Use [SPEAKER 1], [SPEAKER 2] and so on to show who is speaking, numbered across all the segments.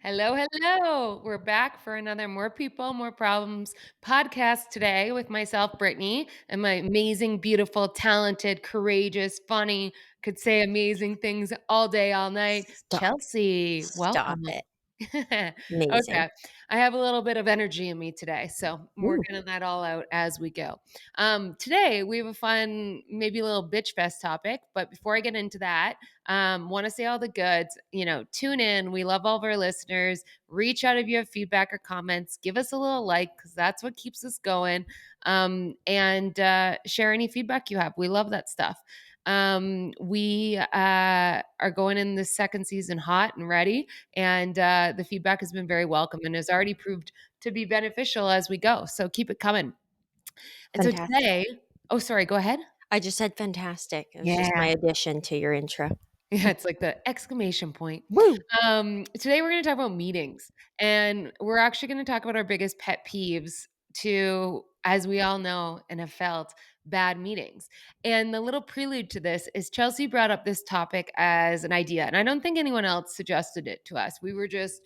[SPEAKER 1] Hello, hello. We're back for another More People, More Problems podcast today with myself, Brittany, and my amazing, beautiful, talented, courageous, funny, could say amazing things all day, all night,
[SPEAKER 2] Stop.
[SPEAKER 1] Chelsea.
[SPEAKER 2] Stop
[SPEAKER 1] Welcome.
[SPEAKER 2] it. Amazing.
[SPEAKER 1] Okay. I have a little bit of energy in me today, so we're
[SPEAKER 2] Ooh,
[SPEAKER 1] getting that all out as we go. Today we have a fun, maybe a little bitch fest topic, but before I get into that, want to say all the goods. Tune in. We love all of our listeners. Reach out if you have feedback or comments. Give us a little like because that's what keeps us going. And share any feedback you have. We love that stuff. We are going in the second season hot and ready, and the feedback has been very welcome and has already proved to be beneficial as we go. So keep it coming. And so
[SPEAKER 2] fantastic.
[SPEAKER 1] today, oh, sorry, go ahead.
[SPEAKER 2] I just said fantastic. It was just my
[SPEAKER 1] Yeah.
[SPEAKER 2] addition to your intro.
[SPEAKER 1] Yeah, it's like the exclamation point.
[SPEAKER 2] Woo!
[SPEAKER 1] Today we're going to talk about meetings, and we're actually going to talk about our biggest pet peeves to, as we all know and have felt, bad meetings. And the little prelude to this is Chelsea brought up this topic as an idea, and I don't think anyone else suggested it to us. We were just,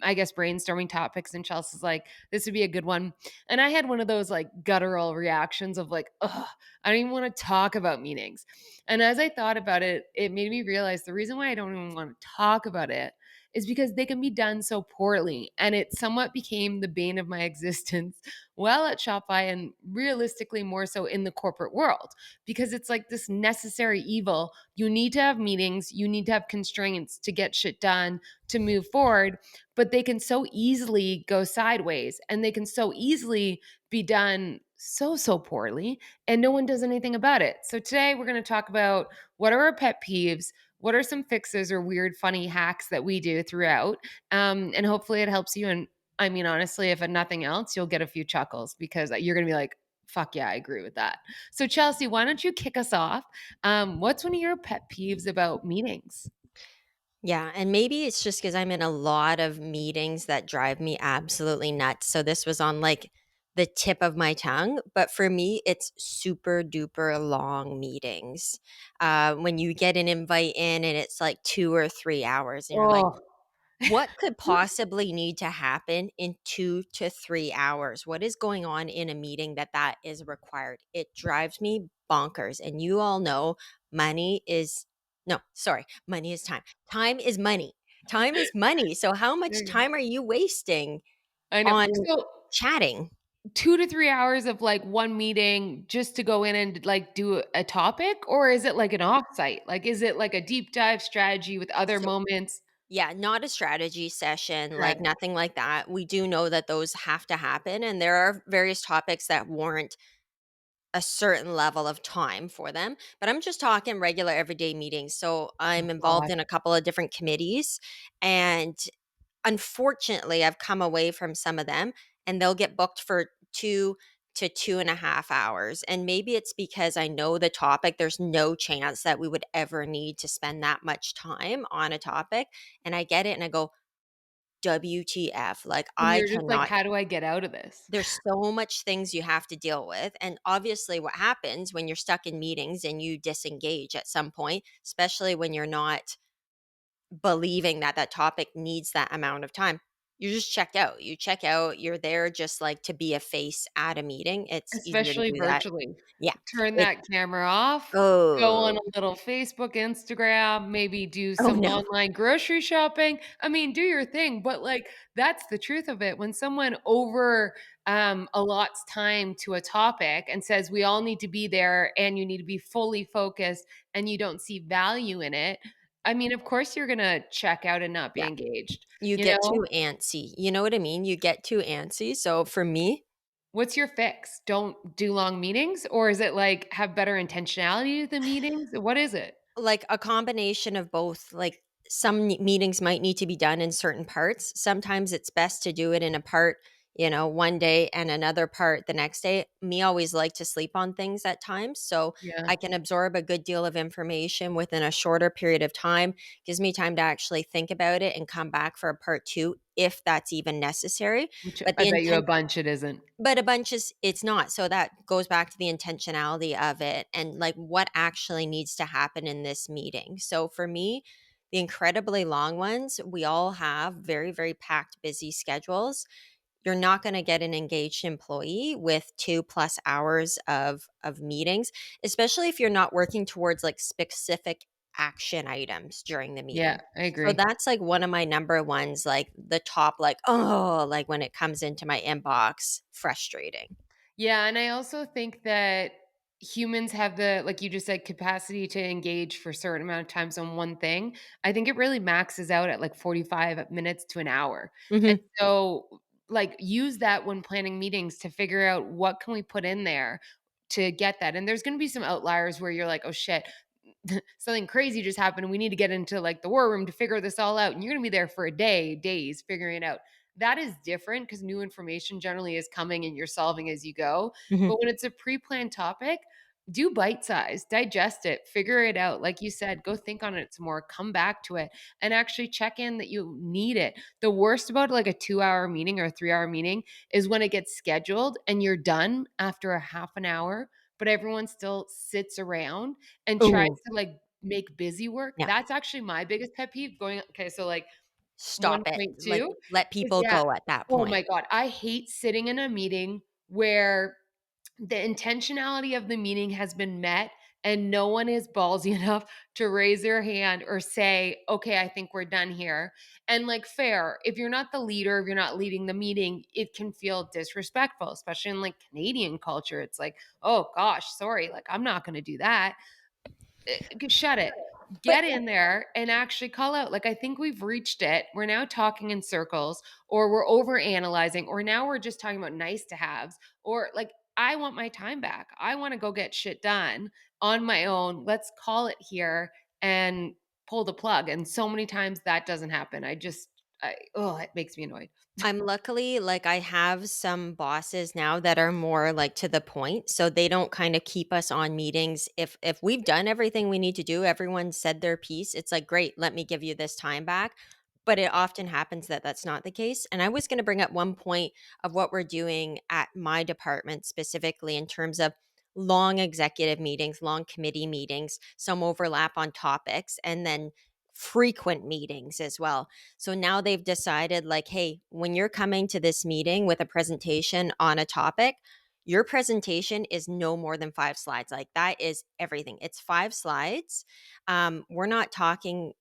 [SPEAKER 1] I guess, brainstorming topics, and Chelsea's like, "This would be a good one." And I had one of those like guttural reactions of like, "Ugh, I don't even want to talk about meetings." And as I thought about it, it made me realize the reason why I don't even want to talk about it is because they can be done so poorly. And it somewhat became the bane of my existence while at Shopify and realistically more so in the corporate world because it's like this necessary evil. You need to have meetings, you need to have constraints to get shit done, to move forward, but they can so easily go sideways and they can so easily be done so poorly and no one does anything about it. So today we're going to talk about what are our pet peeves, what are some fixes or weird, funny hacks that we do throughout, and hopefully it helps you. And I mean, honestly, if nothing else, you'll get a few chuckles because you're going to be like, "Fuck yeah, I agree with that." So Chelsea, why don't you kick us off? What's one of your pet peeves about meetings?
[SPEAKER 2] Yeah, and maybe it's just because I'm in a lot of meetings that drive me absolutely nuts. So this was on like the tip of my tongue. But for me, it's super duper long meetings. When you get an invite in and it's like 2 or 3 hours, and you're like,
[SPEAKER 1] Oh,
[SPEAKER 2] what could possibly need to happen in 2 to 3 hours? What is going on in a meeting that is required? It drives me bonkers, and you all know money is no, sorry, money is time. Time is money. Time is money. So how
[SPEAKER 1] there
[SPEAKER 2] much
[SPEAKER 1] you go.
[SPEAKER 2] time are you wasting
[SPEAKER 1] I know.
[SPEAKER 2] on
[SPEAKER 1] So
[SPEAKER 2] chatting?
[SPEAKER 1] 2 to 3 hours of, like, one meeting just to go in and, like, do a topic, or is it like an offsite? Like, is it like a deep dive strategy with other
[SPEAKER 2] So
[SPEAKER 1] moments?
[SPEAKER 2] yeah, not a strategy session,
[SPEAKER 1] Okay.
[SPEAKER 2] like nothing like that. We do know that those have to happen, and there are various topics that warrant a certain level of time for them, but I'm just talking regular everyday meetings. So
[SPEAKER 1] Oh
[SPEAKER 2] I'm involved
[SPEAKER 1] god.
[SPEAKER 2] in a couple of different committees, and unfortunately, I've come away from some of them, and they'll get booked for 2 to 2.5 hours. And maybe it's because I know the topic. There's no chance that we would ever need to spend that much time on a topic. And I get it, and I go, WTF? Like,
[SPEAKER 1] And
[SPEAKER 2] I
[SPEAKER 1] you're just like,
[SPEAKER 2] cannot.
[SPEAKER 1] "How do I get out of this?"
[SPEAKER 2] There's so much things you have to deal with, and obviously what happens when you're stuck in meetings and you disengage at some point, especially when you're not believing that that topic needs that amount of time, you just check out. You check out, you're there just like to be a face at a meeting. It's easier to
[SPEAKER 1] Especially
[SPEAKER 2] do that.
[SPEAKER 1] virtually.
[SPEAKER 2] Yeah.
[SPEAKER 1] Turn
[SPEAKER 2] It
[SPEAKER 1] that camera off, go on
[SPEAKER 2] oh,
[SPEAKER 1] a little Facebook, Instagram, maybe do
[SPEAKER 2] oh
[SPEAKER 1] some
[SPEAKER 2] no.
[SPEAKER 1] online grocery shopping. I mean, do your thing, but, like, that's the truth of it. When someone allots time to a topic and says, "We all need to be there, and you need to be fully focused," and you don't see value in it, I mean, of course, you're gonna check out and not be
[SPEAKER 2] Yeah.
[SPEAKER 1] engaged,
[SPEAKER 2] You
[SPEAKER 1] you
[SPEAKER 2] get
[SPEAKER 1] know?
[SPEAKER 2] too antsy. You know what I mean? You get too antsy. So for me,
[SPEAKER 1] What's your fix? Don't do long meetings, or is it, like, have better intentionality to the meetings? What is it?
[SPEAKER 2] like a combination of both. Like some meetings might need to be done in certain parts. Sometimes it's best to do it in a part, one day and another part the next day. Me always like to sleep on things at times. So
[SPEAKER 1] Yeah,
[SPEAKER 2] I can absorb a good deal of information within a shorter period of time. Gives me time to actually think about it and come back for a part two if that's even necessary.
[SPEAKER 1] which
[SPEAKER 2] But
[SPEAKER 1] I
[SPEAKER 2] the
[SPEAKER 1] bet you a
[SPEAKER 2] intent
[SPEAKER 1] bunch it isn't.
[SPEAKER 2] but a bunch is it's not. So that goes back to the intentionality of it and like what actually needs to happen in this meeting. So for me, The incredibly long ones, we all have very, very packed, busy schedules. You're not going to get an engaged employee with 2+ hours of meetings, especially if you're not working towards like specific action items during the
[SPEAKER 1] Yeah,
[SPEAKER 2] meeting.
[SPEAKER 1] I
[SPEAKER 2] So
[SPEAKER 1] agree.
[SPEAKER 2] that's like one of my number ones, like the top, like, oh, like when it comes into my inbox, frustrating.
[SPEAKER 1] Yeah, and I also think that humans have the, like you just said, capacity to engage for a certain amount of times on one thing. I think it really maxes out at like 45 minutes to an hour. And
[SPEAKER 2] Hmm.
[SPEAKER 1] so like use that when planning meetings to figure out what can we put in there to get that. And there's going to be some outliers where you're like, "Oh shit, something crazy just happened and we need to get into like the war room to figure this all out." And you're going to be there for a day, days figuring it out. That is different because new information generally is coming and you're solving as you go.
[SPEAKER 2] Hmm.
[SPEAKER 1] But when it's a pre-planned topic, do bite size, digest it, figure it out. Like you said, go think on it some more, come back to it, and actually check in that you need it. The worst about like a 2 hour meeting or a 3 hour meeting is when it gets scheduled and you're done after a half an hour, but everyone still sits around and tries
[SPEAKER 2] Oh,
[SPEAKER 1] to like make busy work.
[SPEAKER 2] yeah.
[SPEAKER 1] That's actually my biggest pet peeve going, okay, so like
[SPEAKER 2] Stop it. Like,
[SPEAKER 1] 1.2
[SPEAKER 2] let
[SPEAKER 1] is,
[SPEAKER 2] people
[SPEAKER 1] yeah.
[SPEAKER 2] go at that
[SPEAKER 1] Oh
[SPEAKER 2] point.
[SPEAKER 1] my god, I hate sitting in a meeting where the intentionality of the meeting has been met and no one is ballsy enough to raise their hand or say, "Okay, I think we're done here." And like fair, if you're not the leader, if you're not leading the meeting, it can feel disrespectful, especially in like Canadian culture. It's like, "Oh gosh, sorry, like I'm not going to do that." Shut it.
[SPEAKER 2] But
[SPEAKER 1] Get in there and actually call out. Like, I think we've reached it. We're now talking in circles, or we're over analyzing, or now we're just talking about nice to haves, or like, I want my time back. I want to go get shit done on my own. Let's call it here and pull the plug. And so many times that doesn't happen. Oh, it makes me annoyed.
[SPEAKER 2] I'm luckily, like, I have some bosses now that are more, like, to the point, so they don't kinda keep us on meetings. If we've done everything we need to do, everyone said their piece, it's like, "Great, let me give you this time back." But it often happens that that's not the case, and I was gonna bring up one point of what we're doing at my department specifically in terms of long executive meetings, long committee meetings, some overlap on topics, and then frequent meetings as well. So now they've decided, like, hey, when you're coming to this meeting with a presentation on a topic, your presentation is no more than 5 slides. Like, that is everything. It's 5 slides. We're not talking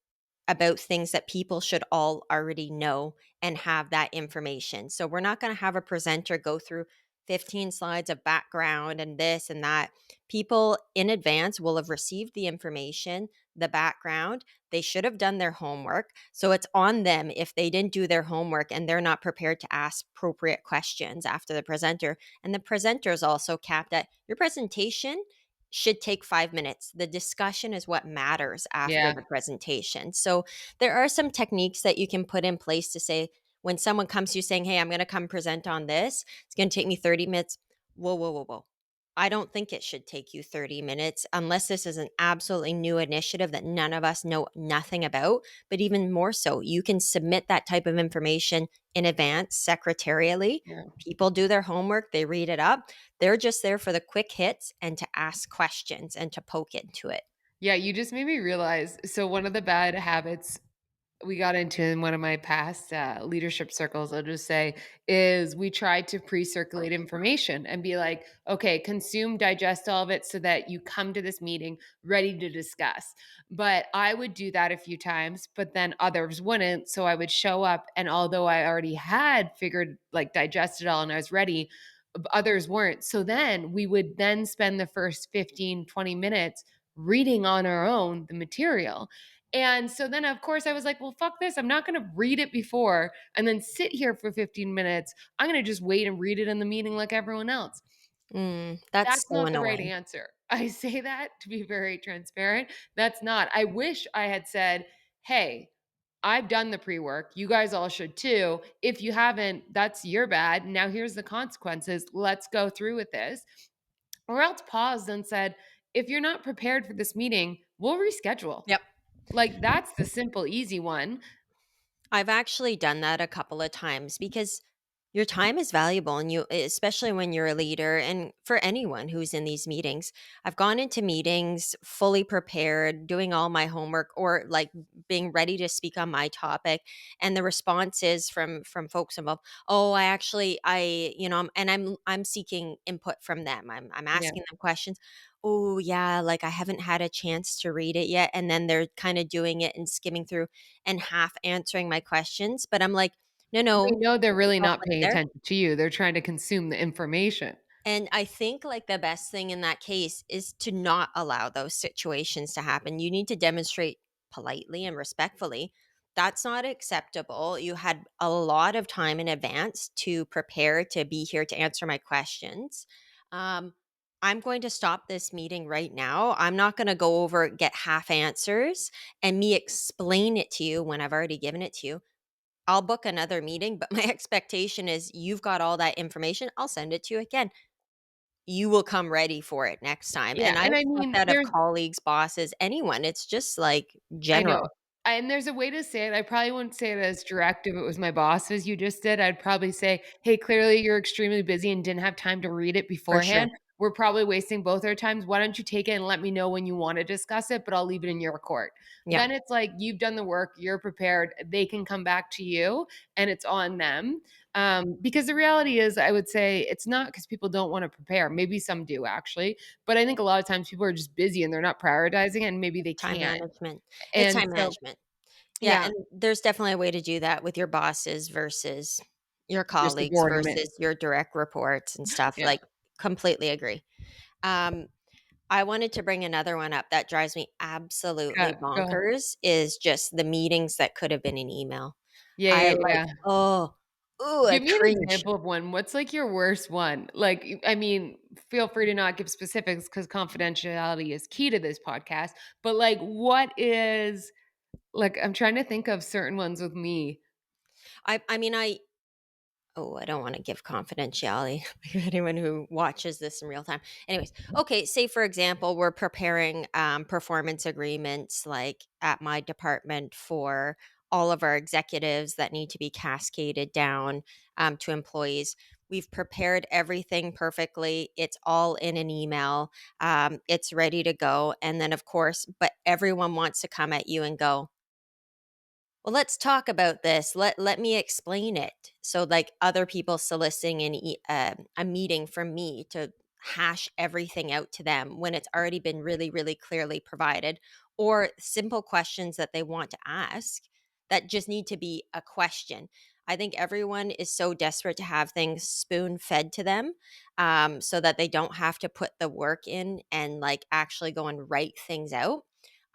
[SPEAKER 2] about things that people should all already know and have that information. So we're not going to have a presenter go through 15 slides of background and this and that. People in advance will have received the information, the background. They should have done their homework. So it's on them if they didn't do their homework and they're not prepared to ask appropriate questions after the presenter. And the presenter is also capped at your presentation should take 5 minutes. The discussion is what matters after
[SPEAKER 1] Yeah.
[SPEAKER 2] the presentation. So there are some techniques that you can put in place to say, when someone comes to you saying, "Hey, I'm going to come present on this, it's going to take me 30 minutes." Whoa, whoa, whoa, whoa. I don't think it should take you 30 minutes unless this is an absolutely new initiative that none of us know nothing about. But even more so, you can submit that type of information in advance secretarially.
[SPEAKER 1] Yeah.
[SPEAKER 2] People do their homework, they read it up. They're just there for the quick hits and to ask questions and to poke into it.
[SPEAKER 1] Yeah, you just made me realize. So, one of the bad habits we got into in one of my past leadership circles, I'll just say, is we tried to pre-circulate information and be like, okay, consume, digest all of it so that you come to this meeting ready to discuss. But I would do that a few times, but then others wouldn't. So I would show up, and although I already had figured, like, digested all and I was ready, others weren't. So then we would then spend the first 15, 20 minutes reading on our own the material. And so then, of course, I was like, well, fuck this. I'm not going to read it before and then sit here for 15 minutes. I'm going to just wait and read it in the meeting like everyone else.
[SPEAKER 2] That's
[SPEAKER 1] That's
[SPEAKER 2] so
[SPEAKER 1] not the right
[SPEAKER 2] annoying.
[SPEAKER 1] answer. I say that to be very transparent. That's not. I wish I had said, hey, I've done the pre work. You guys all should too. If you haven't, that's your bad. Now here's the consequences. Let's go through with this. Or else paused and said, if you're not prepared for this meeting, we'll reschedule.
[SPEAKER 2] Yep.
[SPEAKER 1] Like, that's the simple, easy one.
[SPEAKER 2] I've actually done that a couple of times because Your time is valuable, and you especially when you're a leader, and for anyone who's in these meetings. I've gone into meetings fully prepared, doing all my homework, or like being ready to speak on my topic, and the responses from folks involved, "Oh, I'm seeking input from them. I'm
[SPEAKER 1] Yeah.
[SPEAKER 2] asking them questions. Oh, yeah, like I haven't had a chance to read it yet." And then they're kind of doing it and skimming through and half answering my questions, but I'm like, "No,
[SPEAKER 1] They
[SPEAKER 2] no,
[SPEAKER 1] know they're
[SPEAKER 2] it's
[SPEAKER 1] really not
[SPEAKER 2] already
[SPEAKER 1] paying
[SPEAKER 2] there."
[SPEAKER 1] attention to you, they're trying to consume the information.
[SPEAKER 2] And I think like the best thing in that case is to not allow those situations to happen. You need to demonstrate politely and respectfully that's not acceptable. You had a lot of time in advance to prepare to be here to answer my questions. Um, I'm going to stop this meeting right now. I'm not going to go over get half answers and me explain it to you when I've already given it to you. I'll book another meeting, but my expectation is you've got all that information. I'll send it to you again. You will come ready for it next time,
[SPEAKER 1] Yeah,
[SPEAKER 2] and I
[SPEAKER 1] and I
[SPEAKER 2] expect
[SPEAKER 1] mean,
[SPEAKER 2] that of
[SPEAKER 1] there's
[SPEAKER 2] colleagues, bosses, anyone. It's just, like,
[SPEAKER 1] I know.
[SPEAKER 2] general.
[SPEAKER 1] And there's a way to say it. I probably wouldn't say it as direct if it was my boss as you just did. I'd probably say, "Hey, clearly you're extremely busy and didn't have time to read it
[SPEAKER 2] For sure.
[SPEAKER 1] beforehand. We're probably wasting both our times. Why don't you take it and let me know when you wanna discuss it, but I'll leave it in your court."
[SPEAKER 2] Yeah,
[SPEAKER 1] Then it's like you've done the work, you're prepared, they can come back to you, and it's on them. Because the reality is, I would say it's not because people don't wanna prepare. Maybe some do actually, but I think a lot of times people are just busy and they're not prioritizing it, and maybe they
[SPEAKER 2] time
[SPEAKER 1] can't.
[SPEAKER 2] management. It's
[SPEAKER 1] And
[SPEAKER 2] time
[SPEAKER 1] so
[SPEAKER 2] management. Yeah,
[SPEAKER 1] yeah.
[SPEAKER 2] and there's definitely a way to do that with your bosses versus your
[SPEAKER 1] Your
[SPEAKER 2] colleagues
[SPEAKER 1] subordinate.
[SPEAKER 2] versus your direct reports and stuff,
[SPEAKER 1] Yeah.
[SPEAKER 2] like, completely agree. Um, I wanted to bring another one up that drives me absolutely
[SPEAKER 1] Go.
[SPEAKER 2] bonkers is just the meetings that could have been an email.
[SPEAKER 1] Yeah,
[SPEAKER 2] I
[SPEAKER 1] yeah,
[SPEAKER 2] like,
[SPEAKER 1] yeah.
[SPEAKER 2] oh, ooh, I
[SPEAKER 1] Give me an
[SPEAKER 2] cringe.
[SPEAKER 1] example of one. What's, like, your worst one? Like, I mean, feel free to not give specifics because confidentiality is key to this podcast, but, like, what is like, I'm trying to think of certain ones with me.
[SPEAKER 2] I mean, I don't wanna give confidentiality to anyone who watches this in real time. Anyways, okay, say, for example, we're preparing, performance agreements, like, at my department for all of our executives that need to be cascaded down, to employees. We've prepared everything perfectly. It's all in an email. It's ready to go, and then, of course but everyone wants to come at you and go, well, let's talk about this. Let me explain it. So, like other people soliciting a meeting from me to hash everything out to them when it's already been really, really clearly provided, or simple questions that they want to ask that just need to be a question. I think everyone is so desperate to have things spoon fed to them, so that they don't have to put the work in and like actually go and write things out.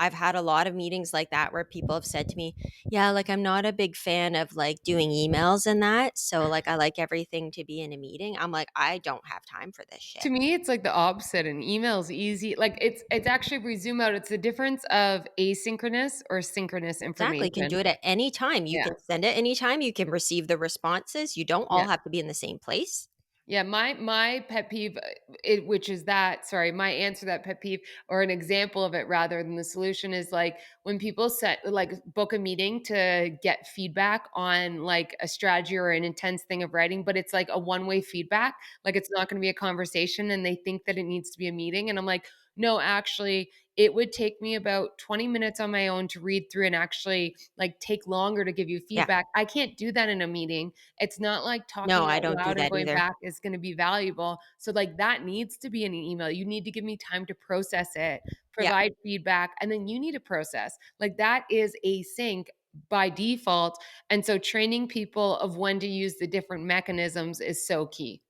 [SPEAKER 2] I've had a lot of meetings like that where people have said to me, yeah, like, I'm not a big fan of, like, doing emails and that, so, like, I like everything to be in a meeting. I'm like, "I don't have time for this shit."
[SPEAKER 1] To me, it's like the opposite, and email's easy. Like, it's actually if we zoom out, it's the difference of asynchronous or synchronous
[SPEAKER 2] Exactly, you can
[SPEAKER 1] information.
[SPEAKER 2] do it at any time. You
[SPEAKER 1] Yeah.
[SPEAKER 2] can send it anytime, you can receive the responses, you don't
[SPEAKER 1] Yeah.
[SPEAKER 2] all have to be in the same place.
[SPEAKER 1] Yeah, my pet peeve, it which is that sorry, my answer to that pet peeve or an example of it rather than the solution is like when people set like book a meeting to get feedback on like a strategy or an intense thing of writing, but it's like a one-way feedback. Like it's not going to be a conversation and they think that it needs to be a meeting. And I'm like, no, actually, it would take me about 20 minutes on my own to read through and actually like take longer to give you
[SPEAKER 2] Yeah.
[SPEAKER 1] feedback. I can't do that in a meeting. It's not like
[SPEAKER 2] No,
[SPEAKER 1] talking
[SPEAKER 2] I
[SPEAKER 1] out
[SPEAKER 2] don't do
[SPEAKER 1] loud and
[SPEAKER 2] that
[SPEAKER 1] going
[SPEAKER 2] either.
[SPEAKER 1] back is gonna be valuable. So, like, that needs to be in an email. You need to give me time to process it,
[SPEAKER 2] Yeah.
[SPEAKER 1] provide feedback, and then you need to process. Like, that is async by default, and so training people of when to use the different mechanisms is so key.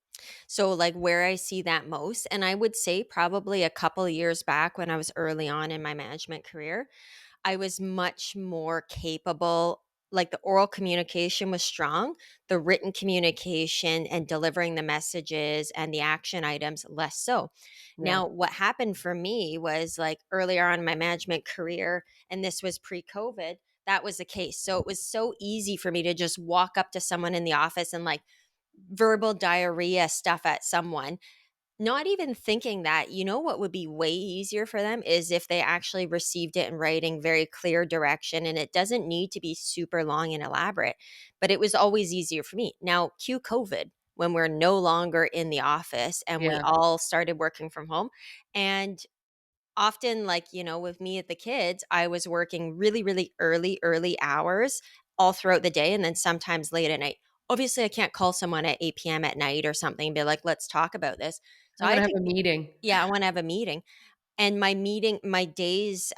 [SPEAKER 2] So, like, where I see that most, and I would say probably a couple of years back when I was early on in my management career, I was much more capable. Like the oral communication was strong, the written communication and delivering the messages and the action items less so.
[SPEAKER 1] Yeah.
[SPEAKER 2] Now, what happened for me was like earlier on in my management career, and this was pre COVID, that was the case. So it was so easy for me to just walk up to someone in the office and like verbal diarrhea stuff at someone Not even thinking that, you know what would be way easier for them is if they actually received it in writing, very clear direction, and it doesn't need to be super long and elaborate, but it was always easier for me. Now, cue COVID, when we're no longer in the office and we
[SPEAKER 1] Yeah.
[SPEAKER 2] all started working from home, and often, like, with me at the kids, I was working really, really early hours all throughout the day and then sometimes late at night. Obviously, I can't call someone at 8 p.m. at night or something and be like, let's talk about this. So
[SPEAKER 1] I
[SPEAKER 2] I
[SPEAKER 1] wanna
[SPEAKER 2] had
[SPEAKER 1] have
[SPEAKER 2] to
[SPEAKER 1] a meeting.
[SPEAKER 2] yeah, I wanna have a meeting. And my days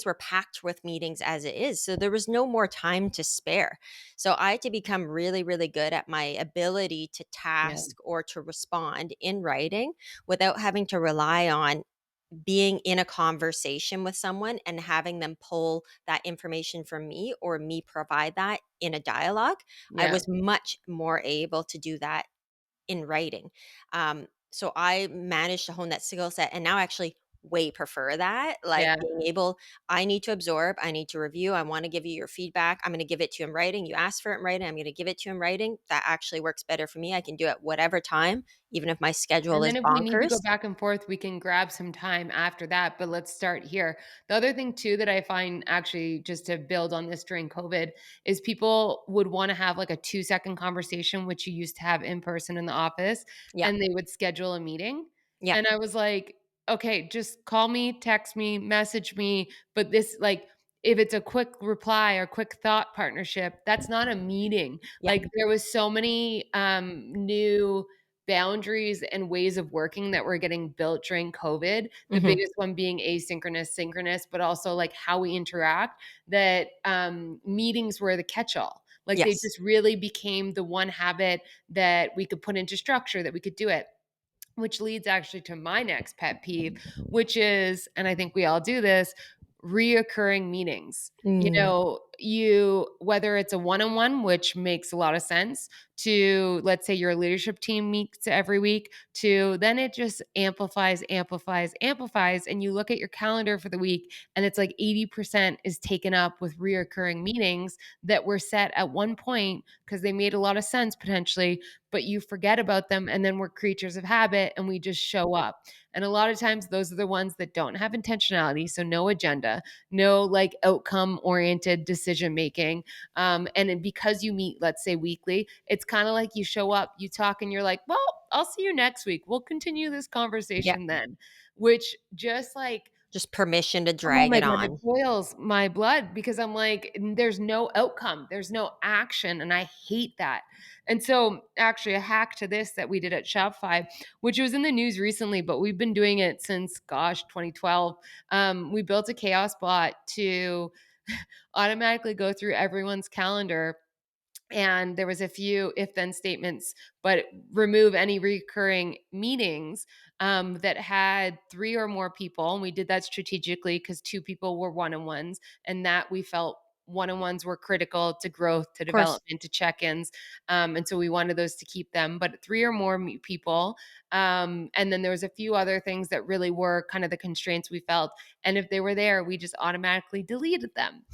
[SPEAKER 2] were packed with meetings as it is, so there was no more time to spare. So I had to become really, really good at my ability to
[SPEAKER 1] Yeah,
[SPEAKER 2] task or to respond in writing without having to rely on being in a conversation with someone and having them pull that information from me or me provide that in a dialogue. I
[SPEAKER 1] yeah,
[SPEAKER 2] was much more able to do that in writing. So I managed to hone that skill set and now actually way prefer that. Like
[SPEAKER 1] yeah.
[SPEAKER 2] being able, I need to absorb, I need to review, I want to give you your feedback. I'm going to give it to you in writing. You asked for it in writing. I'm going to give it to you in writing. That actually works better for me. I can do it whatever time, even if my schedule
[SPEAKER 1] And
[SPEAKER 2] is
[SPEAKER 1] then if we need to go
[SPEAKER 2] bonkers.
[SPEAKER 1] back and forth, we can grab some time after that, but let's start here. The other thing too that I find actually just to build on this during COVID is people would wanna have like a 2-second conversation, which you used to have in person in the office,
[SPEAKER 2] Yeah.
[SPEAKER 1] and they would schedule a meeting.
[SPEAKER 2] Yeah.
[SPEAKER 1] And I was like, "Okay, just call me, text me, message me," but this like if it's a quick reply or quick thought partnership, that's not a meeting.
[SPEAKER 2] Yeah.
[SPEAKER 1] Like there was so many new boundaries and ways of working that were getting built during COVID, the
[SPEAKER 2] Hmm.
[SPEAKER 1] biggest one being asynchronous, synchronous, but also like how we interact, that meetings were the catch-all. Like they
[SPEAKER 2] Yes.
[SPEAKER 1] just really became the one habit that we could put into structure, that we could do it. Which leads actually to my next pet peeve, which is, and I think we all do this, reoccurring meetings.
[SPEAKER 2] Mm.
[SPEAKER 1] You whether it's a one-on-one, which makes a lot of sense, to let's say your leadership team meets every week, to then it just amplifies, amplifies, amplifies, and you look at your calendar for the week and it's like 80% is taken up with reoccurring meetings that were set at one point because they made a lot of sense potentially, but you forget about them and then we're creatures of habit and we just show up. And a lot of times those are the ones that don't have intentionality, so no agenda, no like outcome oriented decision making. Because you meet, let's say weekly, it's kind of like you show up, you talk, and you're like, well, I'll see you next week. We'll continue this
[SPEAKER 2] Yeah.
[SPEAKER 1] conversation then, which just like
[SPEAKER 2] Just permission to
[SPEAKER 1] oh
[SPEAKER 2] drag
[SPEAKER 1] my
[SPEAKER 2] it
[SPEAKER 1] god, it
[SPEAKER 2] on.
[SPEAKER 1] boils my blood because I'm like, there's no outcome, there's no action, and I hate that. And so, actually, a hack to this that we did at Shopify, which was in the news recently, but we've been doing it since, gosh, 2012. We built a chaos bot to automatically go through everyone's calendar, and there was a few if then statements, but remove any recurring meetings that had three or more people, and we did that strategically because two people were one-on-ones, and that we felt one-on-ones were critical to growth, to
[SPEAKER 2] Of course.
[SPEAKER 1] development, to check-ins, and so we wanted those to keep them, but three or more people, and then there was a few other things that really were kind of the constraints we felt, and if they were there we just automatically deleted them.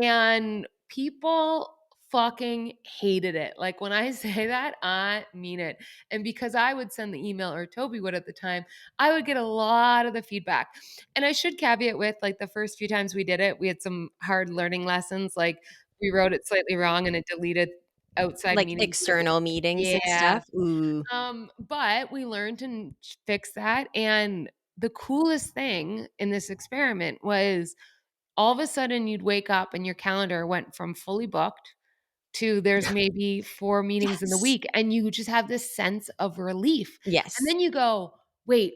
[SPEAKER 1] And people fucking hated it. Like when I say that, I mean it. And because I would send the email, or Toby would at the time, I would get a lot of the feedback. And I should caveat with like the first few times we did it, we had some hard learning lessons. Like we wrote it slightly wrong and it deleted outside
[SPEAKER 2] Like
[SPEAKER 1] meetings.
[SPEAKER 2] external meetings and
[SPEAKER 1] Yeah.
[SPEAKER 2] stuff. Ooh.
[SPEAKER 1] But we learned to fix that. And the coolest thing in this experiment was all of a sudden you'd wake up and your calendar went from fully booked to there's maybe 4 meetings in the
[SPEAKER 2] Yes.
[SPEAKER 1] week, and you just have this sense of relief. And
[SPEAKER 2] Yes.
[SPEAKER 1] then you go, "Wait,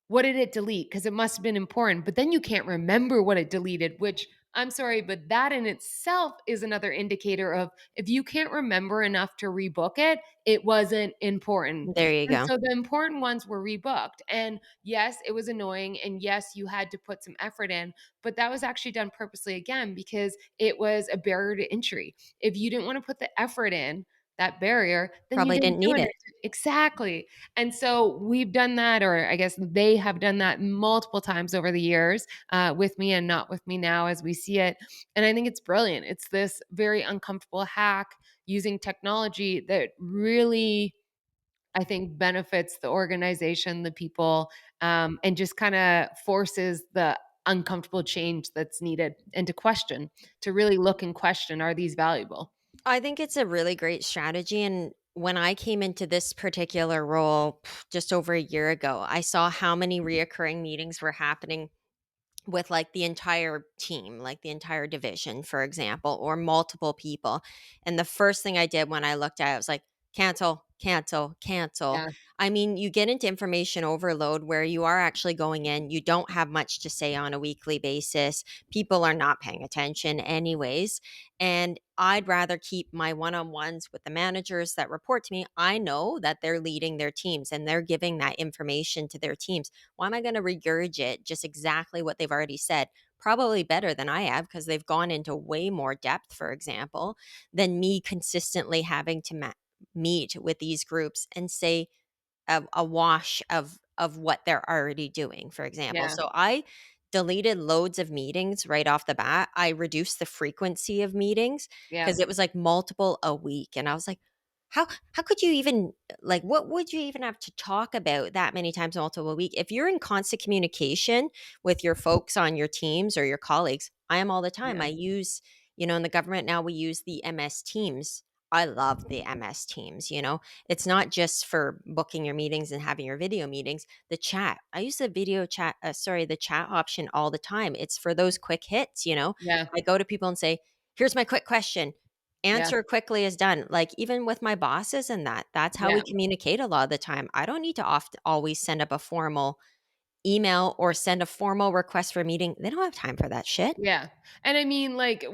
[SPEAKER 1] what did it delete? Because it must have been important." But then you can't remember what it deleted, which I'm sorry, but that in itself is another indicator of if you can't remember enough to rebook it, it wasn't important.
[SPEAKER 2] There you
[SPEAKER 1] And
[SPEAKER 2] go.
[SPEAKER 1] so the important ones were rebooked. And yes, it was annoying, and yes, you had to put some effort in, but that was actually done purposely again because it was a barrier to entry. If you didn't want to put the effort in, that barrier, then you
[SPEAKER 2] Probably
[SPEAKER 1] didn't
[SPEAKER 2] didn't
[SPEAKER 1] do
[SPEAKER 2] need
[SPEAKER 1] it.
[SPEAKER 2] it.
[SPEAKER 1] Exactly. And so we've done that, or I guess they have done that multiple times over the years, with me and not with me now as we see it. And I think it's brilliant. It's this very uncomfortable hack using technology that really I think benefits the organization, the people, and just kind of forces the uncomfortable change that's needed and to question, to really look and question, are these valuable?
[SPEAKER 2] I think it's a really great strategy, and when I came into this particular role just over a year ago, I saw how many reoccurring meetings were happening with like the entire team, like the entire division, for example, or multiple people. And the first thing I did when I looked at it was like, cancel, cancel, cancel.
[SPEAKER 1] Yeah,
[SPEAKER 2] I mean, you get into information overload where you are actually going in, you don't have much to say on a weekly basis. People are not paying attention, anyways. And I'd rather keep my one on ones with the managers that report to me. I know that they're leading their teams and they're giving that information to their teams. Why am I going to regurgitate just exactly what they've already said? Probably better than I have because they've gone into way more depth, for example, than me consistently having to meet with these groups and say a wash of what they're already doing, for example.
[SPEAKER 1] yeah,
[SPEAKER 2] So I deleted loads of meetings right off the bat. I reduced the frequency of meetings
[SPEAKER 1] yeah,
[SPEAKER 2] because it was like multiple a week. And I was like, how could you even like what would you even have to talk about that many times multiple a week? If you're in constant communication with your folks on your teams or your colleagues, I am all the time.
[SPEAKER 1] yeah,
[SPEAKER 2] I use, in the government now we use the MS Teams. I love the MS Teams, it's not just for booking your meetings and having your video meetings. The chat, I use the video chat, the chat option all the time. It's for those quick hits.
[SPEAKER 1] yeah,
[SPEAKER 2] I go to people and say, here's my quick question.
[SPEAKER 1] yeah,
[SPEAKER 2] Answer quickly is done. Like even with my bosses and that's how we
[SPEAKER 1] yeah.
[SPEAKER 2] communicate a lot of the time. I don't need to always send up a formal email or send a formal request for a meeting. They don't have time for that shit.
[SPEAKER 1] Yeah. And I mean, like,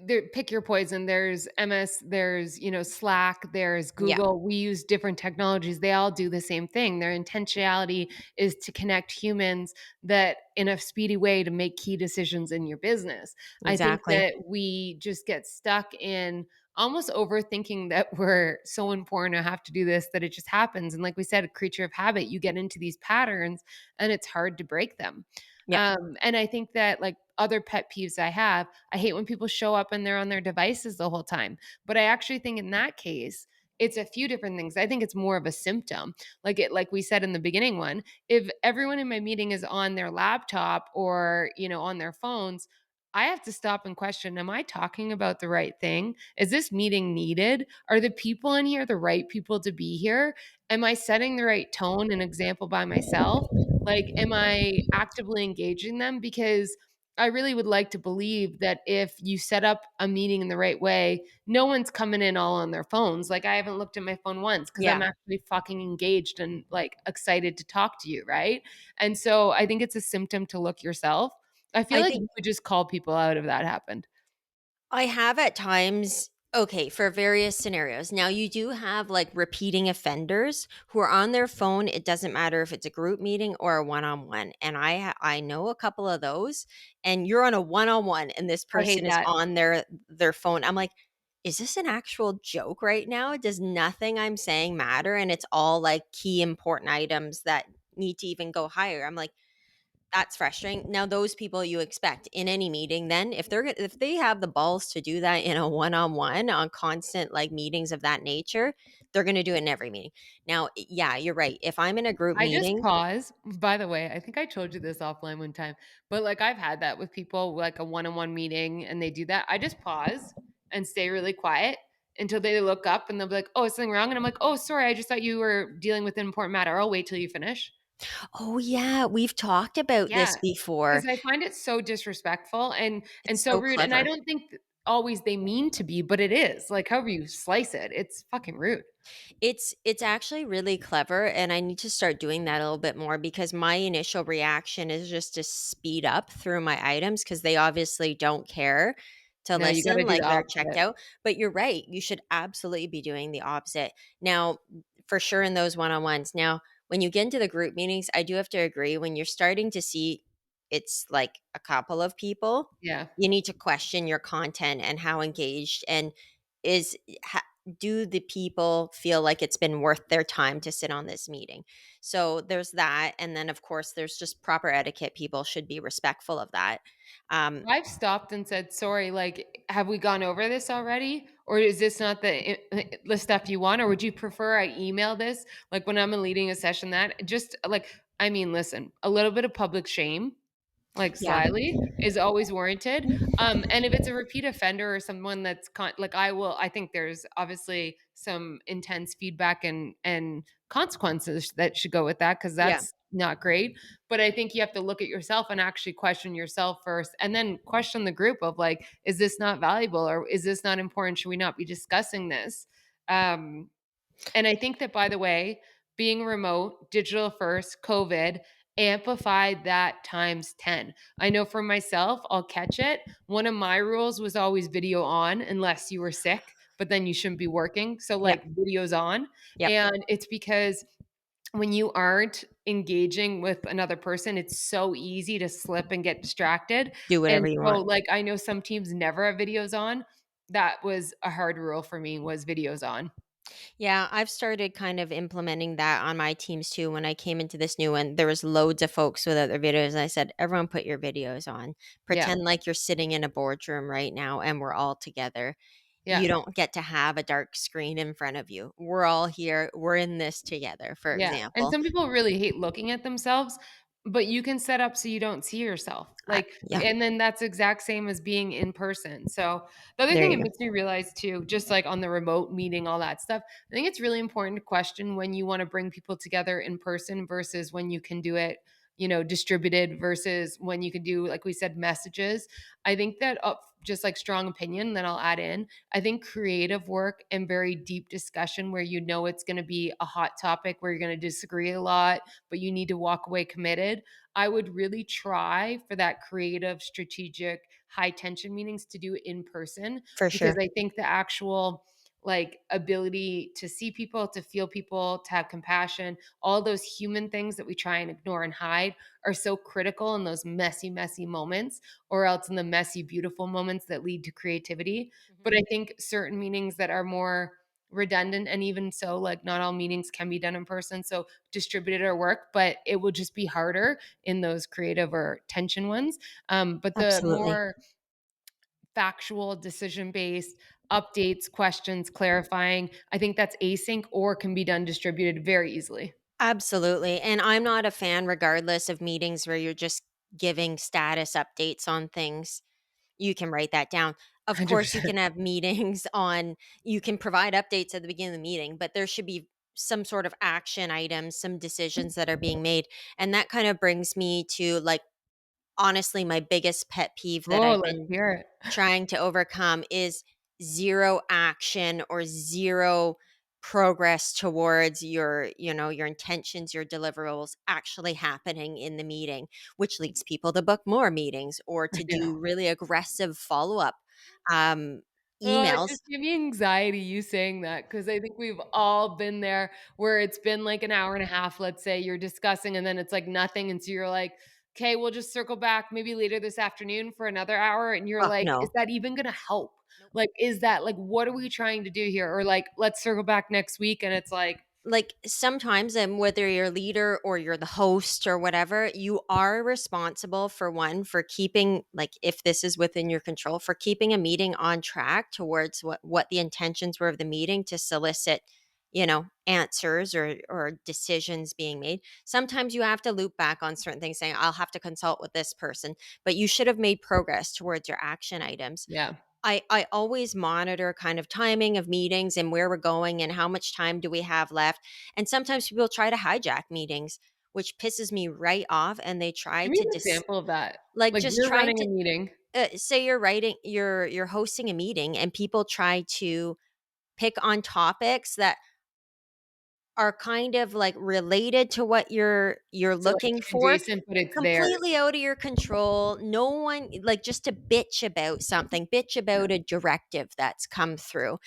[SPEAKER 1] there, pick your poison. There's MS, there's, Slack, there's
[SPEAKER 2] Yeah,
[SPEAKER 1] Google. We use different technologies. They all do the same thing. Their intentionality is to connect humans that in a speedy way to make key decisions in your business. I think
[SPEAKER 2] exactly.
[SPEAKER 1] that we just get stuck in almost overthinking that we're so important to have to do this that it just happens. And like we said, a creature of habit, you get into these patterns and it's hard to break them.
[SPEAKER 2] Yep.
[SPEAKER 1] And I think that like other pet peeves I have, I hate when people show up and they're on their devices the whole time. But I actually think in that case, it's a few different things. I think it's more of a symptom. Like we said in the beginning one, if everyone in my meeting is on their laptop or, on their phones, I have to stop and question, am I talking about the right thing? Is this meeting needed? Are the people in here the right people to be here? Am I setting the right tone and example by myself? Like, am I actively engaging them? Because I really would like to believe that if you set up a meeting in the right way, no one's coming in all on their phones. Like, I haven't looked at my phone once because I'm
[SPEAKER 2] Yeah.
[SPEAKER 1] actually fucking engaged and like excited to talk to you. Right. And so I think it's a symptom to look yourself. I feel
[SPEAKER 2] I
[SPEAKER 1] like
[SPEAKER 2] think
[SPEAKER 1] you would just call people out if that happened.
[SPEAKER 2] I have at times, okay, for various scenarios. Now, you do have like repeating offenders who are on their phone. It doesn't matter if it's a group meeting or a one on one. And I know a couple of those, and you're on a one on one, and this
[SPEAKER 1] I hate
[SPEAKER 2] person is
[SPEAKER 1] that.
[SPEAKER 2] on their phone. I'm like, is this an actual joke right now? Does nothing I'm saying matter? And it's all like key important items that need to even go higher. I'm like, that's frustrating. Now those people you expect in any meeting then if they have the balls to do that in a one-on-one on constant like meetings of that nature, they're going to do it in every meeting. Now, yeah, you're right. If I'm in a group
[SPEAKER 1] I just
[SPEAKER 2] meeting,
[SPEAKER 1] pause. By the way, I think I told you this offline one time, but like I've had that with people, like a one-on-one meeting, and they do that. I just pause and stay really quiet until they look up and they'll be like, "Oh, is something wrong?" And I'm like, "Oh, sorry, I just thought you were dealing with an important matter. I'll wait till you finish."
[SPEAKER 2] oh yeah, we've talked about
[SPEAKER 1] Yeah,
[SPEAKER 2] this before.
[SPEAKER 1] because I find it so disrespectful and
[SPEAKER 2] It's
[SPEAKER 1] so
[SPEAKER 2] so
[SPEAKER 1] rude. And I
[SPEAKER 2] clever.
[SPEAKER 1] don't think always they mean to be, but it is. Like however you slice it, it's fucking rude.
[SPEAKER 2] It's actually really clever, and I need to start doing that a little bit more because my initial reaction is just to speed up through my items because they obviously don't care to
[SPEAKER 1] No, you got to
[SPEAKER 2] listen,
[SPEAKER 1] do
[SPEAKER 2] like
[SPEAKER 1] the
[SPEAKER 2] they're checked
[SPEAKER 1] opposite.
[SPEAKER 2] out. But you're right, you should absolutely be doing the opposite. Now, for sure in those one-on-ones. Now, when you get into the group meetings, I do have to agree when you're starting to see it's like a couple of people,
[SPEAKER 1] Yeah.
[SPEAKER 2] you need to question your content and how engaged and is do the people feel like it's been worth their time to sit on this meeting? So there's that, and then of course there's just proper etiquette. People should be respectful of that. Um,
[SPEAKER 1] I've stopped and said, "Sorry, like, have we gone over this already? Or is this not the stuff you want? Or would you prefer I email this?" Like, when I'm leading a session that just, like I mean, listen, a little bit of public shame, like,
[SPEAKER 2] yeah,
[SPEAKER 1] slyly, is always warranted, and if it's a repeat offender or someone that's like, I think there's obviously some intense feedback and consequences that should go with that because
[SPEAKER 2] yeah,
[SPEAKER 1] that's not great, but I think you have to look at yourself and actually question yourself first, and then question the group of, like, "Is this not valuable, or is this not important? Should we not be discussing this?" Um and I think that, by the way, being remote, digital first, COVID amplified that times 10. I know for myself, I'll catch it. One of my rules was always video on unless you were sick, but then you shouldn't be working. So,
[SPEAKER 2] yep,
[SPEAKER 1] like, videos on.
[SPEAKER 2] yep.
[SPEAKER 1] And it's because when you aren't engaging with another person, it's so easy to slip and get distracted.
[SPEAKER 2] Do
[SPEAKER 1] And
[SPEAKER 2] whatever you
[SPEAKER 1] so,
[SPEAKER 2] want.
[SPEAKER 1] like, I know some teams never have videos on. That was a hard rule for me, was videos on.
[SPEAKER 2] Yeah, I've started kind of implementing that on my teams too. When I came into this new one, there was loads of folks without their videos. And I said, everyone put your videos on.
[SPEAKER 1] Yeah.
[SPEAKER 2] Pretend like you're sitting in a boardroom right now and we're all together. You
[SPEAKER 1] Yeah.
[SPEAKER 2] don't get to have a dark screen in front of you. We're all here. We're in this together, for
[SPEAKER 1] Yeah, and
[SPEAKER 2] example.
[SPEAKER 1] some people really hate looking at themselves, but you can set up so you don't see yourself, like,
[SPEAKER 2] Yeah,
[SPEAKER 1] and then that's exact same as being in person. So, the other
[SPEAKER 2] there
[SPEAKER 1] thing it
[SPEAKER 2] you go.
[SPEAKER 1] makes me realize too, just like on the remote meeting, all that stuff, I think it's really important to question when you wanna bring people together in person versus when you can do it, distributed versus when you can do, like we said, messages. I think that, just like strong opinion, then I'll add in, I think creative work and very deep discussion where it's going to be a hot topic where you're going to disagree a lot, but you need to walk away committed. I would really try for that creative, strategic, high tension meetings to do in person
[SPEAKER 2] For
[SPEAKER 1] because
[SPEAKER 2] sure.
[SPEAKER 1] I think the actual like ability to see people, to feel people, to have compassion, all those human things that we try and ignore and hide are so critical in those messy, messy moments, or else in the messy, beautiful moments that lead to creativity.
[SPEAKER 2] Mhm.
[SPEAKER 1] But I think certain meetings that are more redundant, and even so, like, not all meetings can be done in person. So distributed or work, but it will just be harder in those creative or tension ones. But the
[SPEAKER 2] Absolutely.
[SPEAKER 1] more factual, decision based updates, questions, clarifying, I think that's async or can be done distributed very easily.
[SPEAKER 2] Absolutely. And I'm not a fan, regardless of meetings where you're just giving status updates on things. You can write that down. Of course, you
[SPEAKER 1] 100%.
[SPEAKER 2] can have meetings on, you can provide updates at the beginning of the meeting, but there should be some sort of action items, some decisions that are being made. And that kind of brings me to, like, honestly, my biggest pet peeve that
[SPEAKER 1] Oh,
[SPEAKER 2] I've
[SPEAKER 1] let's
[SPEAKER 2] been
[SPEAKER 1] hear it.
[SPEAKER 2] trying to overcome is zero action or zero progress towards your intentions, your deliverables actually happening in the meeting, which leads people to book more meetings or to
[SPEAKER 1] Yeah.
[SPEAKER 2] do really aggressive follow-up um
[SPEAKER 1] Oh, it
[SPEAKER 2] emails.
[SPEAKER 1] just gave me anxiety you saying that because I think we've all been there where it's been like an hour and a half, let's say you're discussing, and then it's like nothing. And so you're like, okay, we'll just circle back maybe later this afternoon for another hour. And you're
[SPEAKER 2] Oh,
[SPEAKER 1] like, is
[SPEAKER 2] no.
[SPEAKER 1] that even going to help?
[SPEAKER 2] Nope.
[SPEAKER 1] Like, is that like, what are we trying to do here? Or like, let's circle back next week. And it's like,
[SPEAKER 2] Like, sometimes, and whether you're a leader or you're the host or whatever, you are responsible, for one, for keeping, like, if this is within your control, for keeping a meeting on track towards what the intentions were of the meeting, to solicit answers or decisions being made. Sometimes you have to loop back on certain things, saying, I'll have to consult with this person, but you should have made progress towards your action items.
[SPEAKER 1] yeah.
[SPEAKER 2] I always monitor kind of timing of meetings and where we're going and how much time do we have left. And sometimes people try to hijack meetings, which pisses me right off. And they try
[SPEAKER 1] Give me
[SPEAKER 2] to
[SPEAKER 1] an example of that.
[SPEAKER 2] like,
[SPEAKER 1] Like,
[SPEAKER 2] just
[SPEAKER 1] you're
[SPEAKER 2] trying
[SPEAKER 1] running a
[SPEAKER 2] to
[SPEAKER 1] meeting.
[SPEAKER 2] say you're hosting a meeting and people try to pick on topics that are kind of, like, related to what you're
[SPEAKER 1] So like
[SPEAKER 2] looking for,
[SPEAKER 1] adjacent, but it's
[SPEAKER 2] completely
[SPEAKER 1] theirs.
[SPEAKER 2] out of your control. No one, like, just to bitch about something, bitch
[SPEAKER 1] Yeah.
[SPEAKER 2] about a directive that's come through,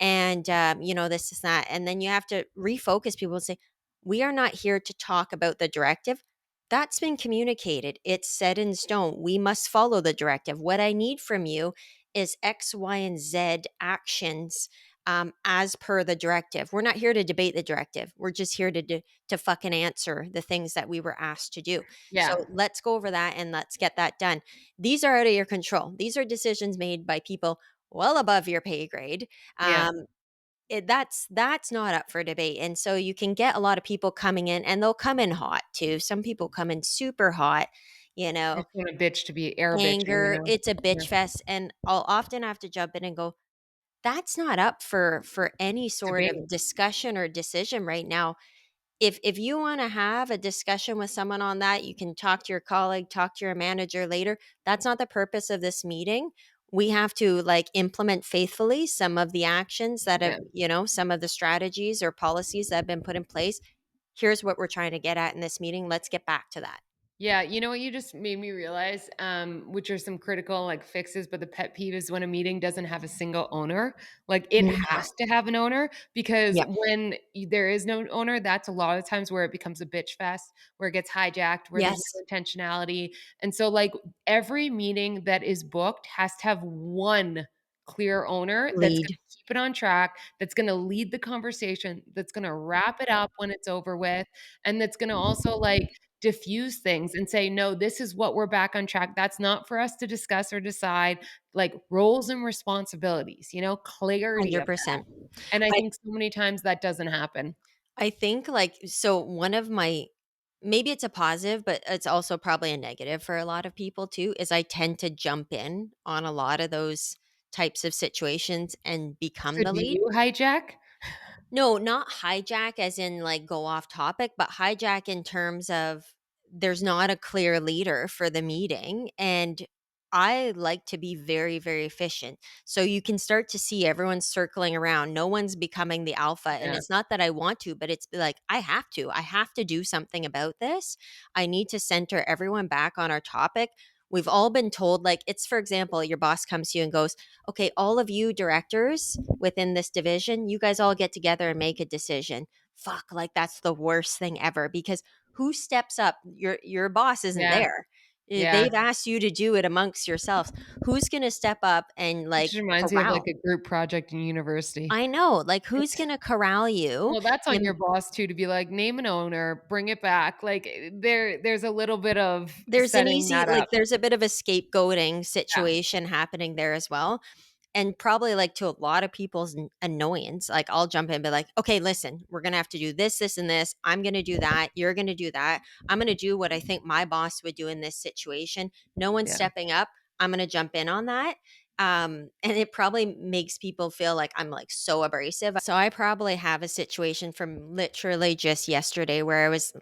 [SPEAKER 2] and, this is that, and then you have to refocus people and say, "We are not here to talk about the directive. That's been communicated. It's set in stone. We must follow the directive. What I need from you is X, Y, and Z actions, as per the directive. We're not here to debate the directive. We're just here to fucking answer the things that we were asked to do. So
[SPEAKER 1] Yeah.
[SPEAKER 2] let's go over that and let's get that done. These are out of your control. These are decisions made by people well above your pay grade.
[SPEAKER 1] Yeah.
[SPEAKER 2] Um, that's not up for debate. And so you can get a lot of people coming in, and they'll come in hot too. Some people come in super hot, you know,
[SPEAKER 1] Just want a bitch to be air bitching,
[SPEAKER 2] anger. It's a
[SPEAKER 1] Yeah.
[SPEAKER 2] bitch fest. And I'll often have to jump in and go, that's not up for any sort
[SPEAKER 1] Debate.
[SPEAKER 2] of discussion or decision right now. If you wanna have a discussion with someone on that, you can talk to your colleague, talk to your manager later. That's not the purpose of this meeting. We have to, like, implement faithfully some of the actions that have,
[SPEAKER 1] Yeah.
[SPEAKER 2] some of the strategies or policies that have been put in place. Here's what we're trying to get at in this meeting. Let's get back to that.
[SPEAKER 1] Yeah, you know what you just made me realize, which are some critical like fixes, but the pet peeve is when a meeting doesn't have a single owner. Like it
[SPEAKER 2] No.
[SPEAKER 1] has to have an owner because
[SPEAKER 2] Yep.
[SPEAKER 1] when there is no owner, that's a lot of times where it becomes a bitch fest, where it gets hijacked, where there's
[SPEAKER 2] Yes.
[SPEAKER 1] no intentionality. And so like every meeting that is booked has to have one clear owner that's going
[SPEAKER 2] Lead.
[SPEAKER 1] to keep it on track, that's going to lead the conversation, that's going to wrap it up when it's over with, and that's going to also like diffuse things and say, "No, this is what we're back on track. That's not for us to discuss or decide." Like roles and responsibilities, clarity of that.
[SPEAKER 2] 100%.
[SPEAKER 1] And I
[SPEAKER 2] I
[SPEAKER 1] think so many times that doesn't happen.
[SPEAKER 2] I think, like, so one of my, maybe it's a positive, but it's also probably a negative for a lot of people too, is I tend to jump in on a lot of those types of situations and become
[SPEAKER 1] So
[SPEAKER 2] the
[SPEAKER 1] do
[SPEAKER 2] lead.
[SPEAKER 1] you hijack?
[SPEAKER 2] No, not hijack as in, like, go off topic, but hijack in terms of there's not a clear leader for the meeting, and I like to be very, very efficient. So you can start to see everyone circling around. No one's becoming the alpha, and
[SPEAKER 1] Yeah,
[SPEAKER 2] it's not that I want to, but it's like, I have to. I have to do something about this. I need to center everyone back on our topic. We've all been told, like, it's, for example, your boss comes to you and goes, okay, all of you directors within this division, you guys all get together and make a decision. Fuck, like, that's the worst thing ever, because who steps up? Your boss isn't
[SPEAKER 1] yeah,
[SPEAKER 2] there.
[SPEAKER 1] yeah.
[SPEAKER 2] They've asked you to do it amongst yourselves. Who's going to step up and,
[SPEAKER 1] It
[SPEAKER 2] like,
[SPEAKER 1] just reminds me of like
[SPEAKER 2] corral?
[SPEAKER 1] a group project in university.
[SPEAKER 2] I know, like, who's
[SPEAKER 1] It's
[SPEAKER 2] going to corral you?
[SPEAKER 1] well, that's on
[SPEAKER 2] And
[SPEAKER 1] your boss too to be like, "Name an owner, bring it back." Like, there's a little bit of
[SPEAKER 2] there's an
[SPEAKER 1] setting
[SPEAKER 2] easy,
[SPEAKER 1] that
[SPEAKER 2] like,
[SPEAKER 1] up.
[SPEAKER 2] there's a bit of a scapegoating
[SPEAKER 1] Yeah,
[SPEAKER 2] situation happening there as well. And probably, like, to a lot of people's annoyance, like, I'll jump in and be like, okay, listen, we're gonna have to do this, this, and this. I'm gonna do that. You're gonna do that. I'm gonna do what I think my boss would do in this situation. No one's
[SPEAKER 1] yeah.
[SPEAKER 2] stepping up. I'm gonna jump in on that. And it probably makes people feel like I'm, like, so abrasive. So I probably have a situation from literally just yesterday where I was,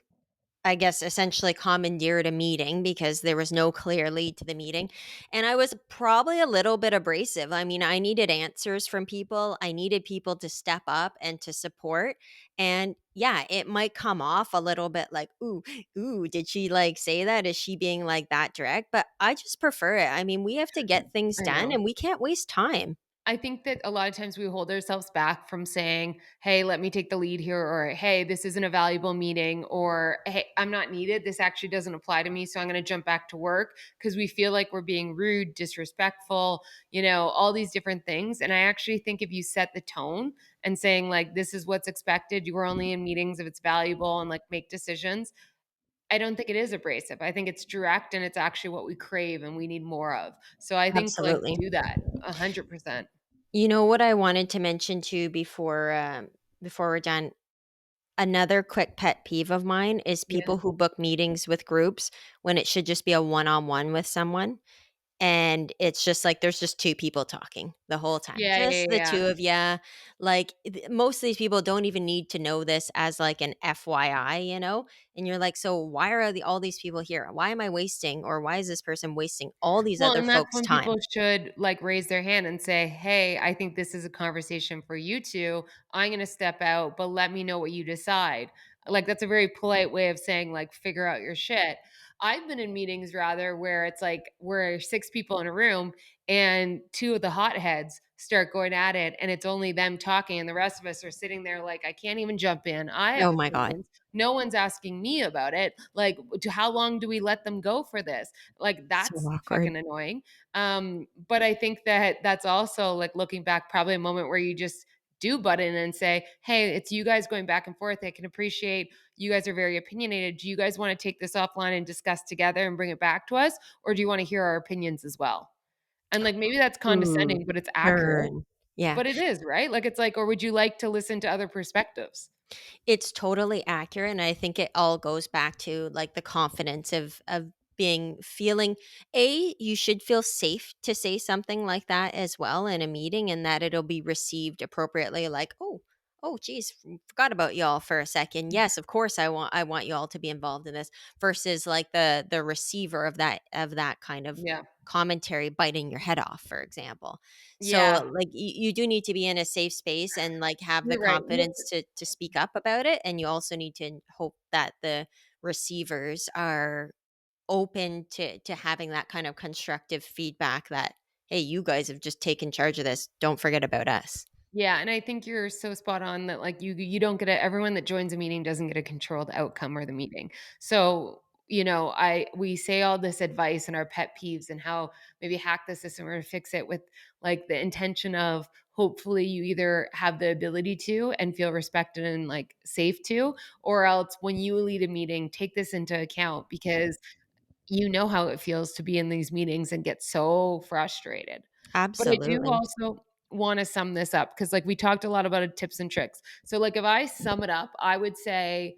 [SPEAKER 2] I guess, essentially commandeered a meeting because there was no clear lead to the meeting. And I was probably a little bit abrasive. I mean, I needed answers from people. I needed people to step up and to support. And yeah, it might come off a little bit like, ooh, did she, like, say that? Is she being, like, that direct? But I just prefer it. I mean, we have to get things
[SPEAKER 1] I
[SPEAKER 2] done
[SPEAKER 1] know.
[SPEAKER 2] and we can't waste time.
[SPEAKER 1] I think that a lot of times we hold ourselves back from saying, "Hey, let me take the lead here," or "Hey, this isn't a valuable meeting," or "Hey, I'm not needed. This actually doesn't apply to me, so I'm going to jump back to work," because we feel like we're being rude, disrespectful, all these different things. And I actually think if you set the tone and saying like, "This is what's expected. You are only in meetings if it's valuable," and like make decisions. I don't think it is abrasive. I think it's direct and it's actually what we crave and we need more of. So I think like
[SPEAKER 2] Absolutely.
[SPEAKER 1] do that 100%.
[SPEAKER 2] You know what I wanted to mention too before we're done? Another quick pet peeve of mine is
[SPEAKER 1] Yeah.
[SPEAKER 2] people who book meetings with groups when it should just be a one-on-one with someone, and it's just like there's just 2 people talking the whole time.
[SPEAKER 1] Yeah, yeah,
[SPEAKER 2] Just the
[SPEAKER 1] yeah.
[SPEAKER 2] 2 of ya. Like, most of these people don't even need to know this as, like, an FYI, And you're like, "So why are all these people here? Why am I wasting, or why is this person wasting all these
[SPEAKER 1] Well,
[SPEAKER 2] other
[SPEAKER 1] and that's
[SPEAKER 2] folks'
[SPEAKER 1] when
[SPEAKER 2] time?"
[SPEAKER 1] people should, like, raise their hand and say, "Hey, I think this is a conversation for you 2. I'm gonna step out, but let me know what you decide." Like, that's a very polite way of saying, like, "Figure out your shit." I've been in meetings rather where it's like we're 6 people in a room and 2 of the hotheads start going at it, and it's only them talking, and the rest of us are sitting there like, "I can't even jump in. I have
[SPEAKER 2] Oh my god.
[SPEAKER 1] opinions. No one's asking me about it. Like, how long do we let them go for this?" Like,
[SPEAKER 2] So
[SPEAKER 1] that's
[SPEAKER 2] awkward.
[SPEAKER 1] fucking annoying. But I think that that's also, like, looking back, probably a moment where you just do butt in and say, "Hey, it's you guys going back and forth. I can appreciate you guys are very opinionated. Do you guys want to take this offline and discuss together and bring it back to us, or do you want to hear our opinions as well?" And like maybe that's
[SPEAKER 2] Ooh,
[SPEAKER 1] condescending, but it's accurate.
[SPEAKER 2] turn. Yeah.
[SPEAKER 1] But it is, right? Like it's like, or would you like to listen to other perspectives?
[SPEAKER 2] It's totally accurate, and I think it all goes back to, like, the confidence of being feeling you should feel safe to say something like that as well in a meeting, and that it'll be received appropriately, like, "Oh, geez, forgot about y'all for a second. Yes, of course, I want y'all to be involved in this," versus, like, the receiver of that kind of
[SPEAKER 1] Yeah.
[SPEAKER 2] commentary biting your head off, for example. So,
[SPEAKER 1] Yeah.
[SPEAKER 2] like, you do need to be in a safe space and, like, have the
[SPEAKER 1] You're right.
[SPEAKER 2] confidence to speak up about it, and you also need to hope that the receivers are open to having that kind of constructive feedback that, "Hey, you guys have just taken charge of this. Don't forget about us."
[SPEAKER 1] Yeah, and I think you're so spot on that like you don't get everyone that joins a meeting doesn't get a controlled outcome or the meeting. So, I we say all this advice and our pet peeves and how maybe hack the system or fix it with like the intention of hopefully you either have the ability to and feel respected and like safe to, or else when you lead a meeting, take this into account because you know how it feels to be in these meetings and get so frustrated. But I do
[SPEAKER 2] Absolutely.
[SPEAKER 1] also wanna sum this up because, like, we talked a lot about tips and tricks. So, like, if I sum it up, I would say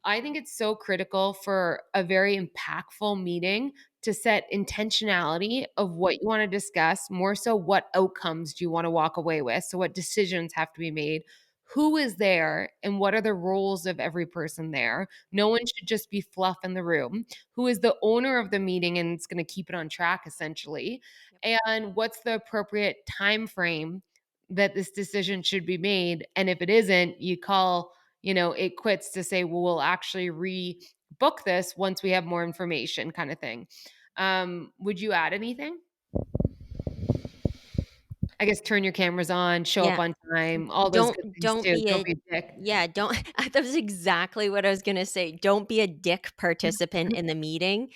[SPEAKER 1] I think it's so critical for a very impactful meeting to set intentionality of what you wanna discuss, more so what outcomes do you wanna walk away with, so what decisions have to be made, who is there, and what are the roles of every person there. No one should just be fluff in the room. Who is the owner of the meeting and it's gonna keep it on track essentially, and what's the appropriate time frame that this decision should be made, and if it isn't, you call, it quits to say, "Well, we'll actually rebook this once we have more information," kinda thing. Would you add anything? I guess turn your cameras on, show up
[SPEAKER 2] Yeah.
[SPEAKER 1] on time, all those good things
[SPEAKER 2] Don't
[SPEAKER 1] too.
[SPEAKER 2] be
[SPEAKER 1] Don't
[SPEAKER 2] a
[SPEAKER 1] be a dick.
[SPEAKER 2] Yeah, don't that was exactly what I was gonna say. Don't be a dick participant in the meeting.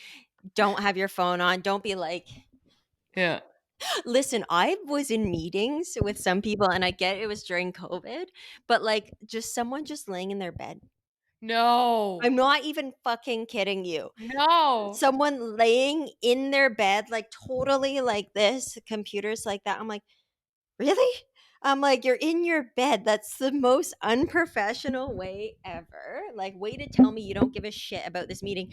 [SPEAKER 2] Don't have your phone on. Don't be like,
[SPEAKER 1] Yeah.
[SPEAKER 2] listen, I was in meetings with some people, and I get it was during COVID, but, like, just someone just laying in their bed.
[SPEAKER 1] No.
[SPEAKER 2] I'm not even fucking kidding you.
[SPEAKER 1] No.
[SPEAKER 2] Someone laying in their bed, like, totally like this, computers like that. I'm like, "Really?" I'm like, "You're in your bed. That's the most unprofessional way ever. Like, way to tell me you don't give a shit about this meeting,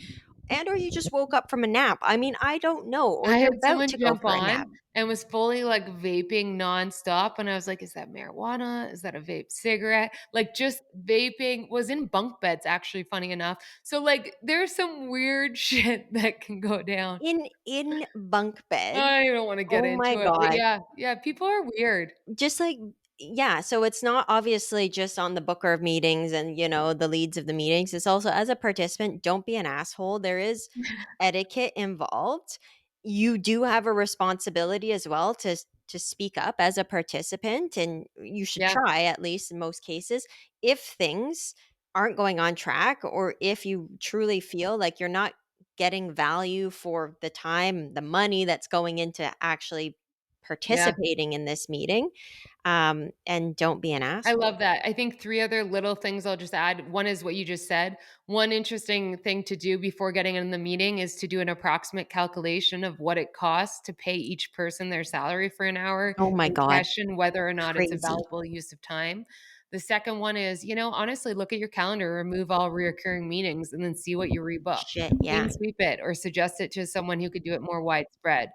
[SPEAKER 2] and or you just woke up from a nap. I mean, I don't know, or
[SPEAKER 1] I
[SPEAKER 2] you're
[SPEAKER 1] had
[SPEAKER 2] about
[SPEAKER 1] someone
[SPEAKER 2] to go
[SPEAKER 1] jump
[SPEAKER 2] for a nap."
[SPEAKER 1] on and was fully, like, vaping nonstop, and I was like, "Is that marijuana? Is that a vape cigarette?" Like, just vaping was in bunk beds, actually, funny enough. So, like, there's some weird shit that can go down.
[SPEAKER 2] In bunk beds.
[SPEAKER 1] I don't wanna get
[SPEAKER 2] Oh my
[SPEAKER 1] into it, but
[SPEAKER 2] god.
[SPEAKER 1] yeah, yeah, people are weird.
[SPEAKER 2] Just like, yeah, so it's not obviously just on the booker of meetings and, the leads of the meetings. It's also, as a participant, don't be an asshole. There is etiquette involved. You do have a responsibility as well to speak up as a participant, and you should
[SPEAKER 1] Yeah,
[SPEAKER 2] try, at least in most cases, if things aren't going on track, or if you truly feel like you're not getting value for the time, the money that's going into actually
[SPEAKER 1] yeah.
[SPEAKER 2] participating in this meeting, and don't be an
[SPEAKER 1] I
[SPEAKER 2] asshole.
[SPEAKER 1] love that. I think 3 other little things I'll just add. One is what you just said. One interesting thing to do before getting in the meeting is to do an approximate calculation of what it costs to pay each person their salary for an hour
[SPEAKER 2] Oh my
[SPEAKER 1] and
[SPEAKER 2] god,
[SPEAKER 1] question whether or not it's a
[SPEAKER 2] crazy.
[SPEAKER 1] valuable use of time. The second one is, honestly, look at your calendar, remove all reoccurring meetings, and then see what you rebook.
[SPEAKER 2] Shit, yeah.
[SPEAKER 1] Clean sweep it or suggest it to someone who could do it more widespread.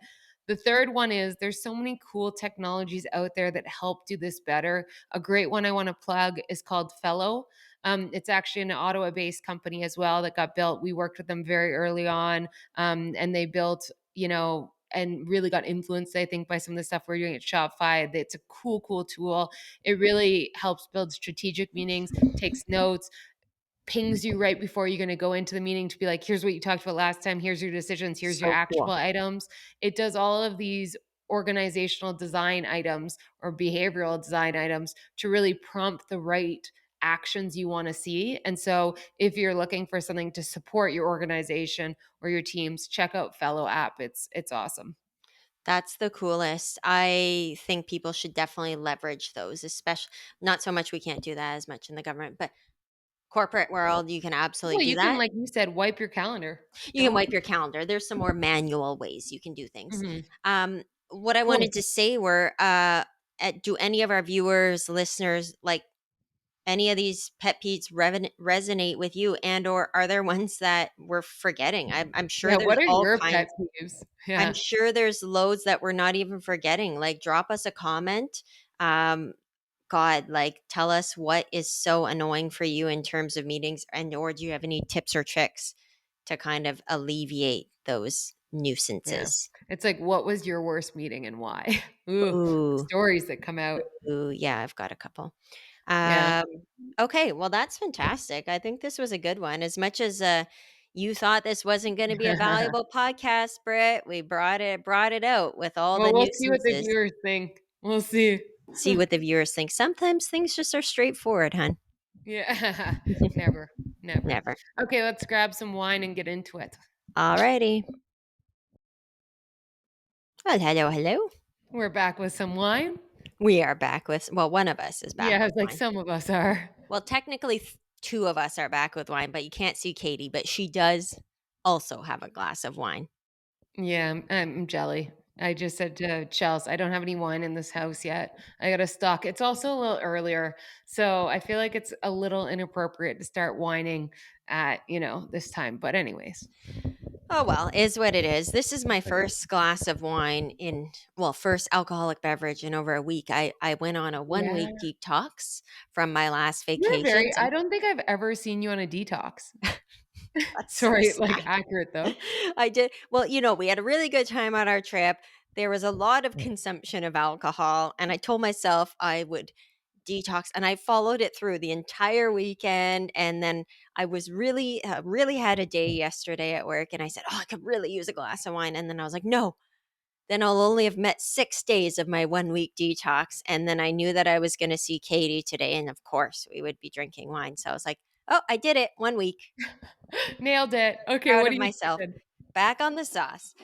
[SPEAKER 1] The third one is there's so many cool technologies out there that help do this better. A great one I want to plug is called Fellow. It's actually an Ottawa-based company as well that got built. We worked with them very early on, and they built, and really got influenced, I think, by some of the stuff we're doing at Shopify. It's a cool, cool tool. It really helps build strategic meetings, takes notes, pings you right before you're gonna go into the meeting to be like, "Here's what you talked about last time. Here's your decisions. Here's your
[SPEAKER 2] So
[SPEAKER 1] actionable
[SPEAKER 2] cool.
[SPEAKER 1] items." It does all of these organizational design items or behavioral design items to really prompt the right actions you wanna see, and so if you're looking for something to support your organization or your teams, check out Fellow app. It's awesome.
[SPEAKER 2] That's the coolest. I think people should definitely leverage those, especially not so much we can't do that as much in the government, but corporate world, you can absolutely
[SPEAKER 1] Well,
[SPEAKER 2] do
[SPEAKER 1] you can,
[SPEAKER 2] that.
[SPEAKER 1] like you said, wipe your calendar.
[SPEAKER 2] You can
[SPEAKER 1] Don't
[SPEAKER 2] wipe your calendar. There's some more manual ways you can do things.
[SPEAKER 1] Mhm.
[SPEAKER 2] What I
[SPEAKER 1] Cool.
[SPEAKER 2] wanted to say were, do any of our viewers, listeners, like any of these pet peeves resonate with you, and or are there ones that we're forgetting? I'm sure
[SPEAKER 1] Yeah,
[SPEAKER 2] there's
[SPEAKER 1] what are
[SPEAKER 2] all
[SPEAKER 1] your pet
[SPEAKER 2] kinds.
[SPEAKER 1] peeves?
[SPEAKER 2] I'm
[SPEAKER 1] Yeah,
[SPEAKER 2] sure there's loads that we're not even forgetting. Like, drop us a comment. Um, God, like, tell us what is so annoying for you in terms of meetings, and or do you have any tips or tricks to kind of alleviate those
[SPEAKER 1] yeah.
[SPEAKER 2] nuisances?
[SPEAKER 1] It's like, what was your worst meeting and why? Ooh, the
[SPEAKER 2] Ooh,
[SPEAKER 1] stories that come out.
[SPEAKER 2] ooh, yeah, I've got a couple.
[SPEAKER 1] Yeah.
[SPEAKER 2] Um, okay, well, that's fantastic. I think this was a good one. As much as you thought this wasn't going to be a valuable podcast, Britt, we brought it out with all the
[SPEAKER 1] Well, we'll see what the
[SPEAKER 2] nuisances.
[SPEAKER 1] viewers think. We'll see.
[SPEAKER 2] See what the viewers think. Sometimes things just are straightforward, hun.
[SPEAKER 1] Yeah. Never, never.
[SPEAKER 2] Never.
[SPEAKER 1] Okay, let's grab some wine and get into it.
[SPEAKER 2] Alrighty. Well, hello, hello.
[SPEAKER 1] We're back with some wine.
[SPEAKER 2] We are back with, well, one of us is back
[SPEAKER 1] Yeah,
[SPEAKER 2] with
[SPEAKER 1] it's like
[SPEAKER 2] wine.
[SPEAKER 1] some of us are.
[SPEAKER 2] Well, technically, two of us are back with wine, but you can't see Katie, but she does also have a glass of wine.
[SPEAKER 1] Yeah, I'm jelly. I just said to Chels, I don't have any wine in this house yet. I got to stock. It's also a little earlier, so I feel like it's a little inappropriate to start whining at, this time. But anyways.
[SPEAKER 2] Oh, well, is what it is. This is my first glass of wine in, well, first alcoholic beverage in over a week. I went on a
[SPEAKER 1] Yeah.
[SPEAKER 2] 1 week detox from my last
[SPEAKER 1] You're
[SPEAKER 2] vacation.
[SPEAKER 1] very I don't think I've ever seen you on a detox.
[SPEAKER 2] That's so
[SPEAKER 1] Sorry, like
[SPEAKER 2] sad.
[SPEAKER 1] accurate though.
[SPEAKER 2] I did. Well, we had a really good time on our trip. There was a lot of consumption of alcohol, and I told myself I would detox, and I followed it through the entire weekend. And then I was really had a day yesterday at work, and I said, "Oh, I could really use a glass of wine." And then I was like, "No." Then I'll only have met 6 days of my 1 week detox, and then I knew that I was going to see Katie today, and of course we would be drinking wine. So I was like, "Oh, I did it 1 week."
[SPEAKER 1] Nailed it. Okay,
[SPEAKER 2] Proud
[SPEAKER 1] what
[SPEAKER 2] of
[SPEAKER 1] are you
[SPEAKER 2] myself.
[SPEAKER 1] drinking?
[SPEAKER 2] Back on the sauce.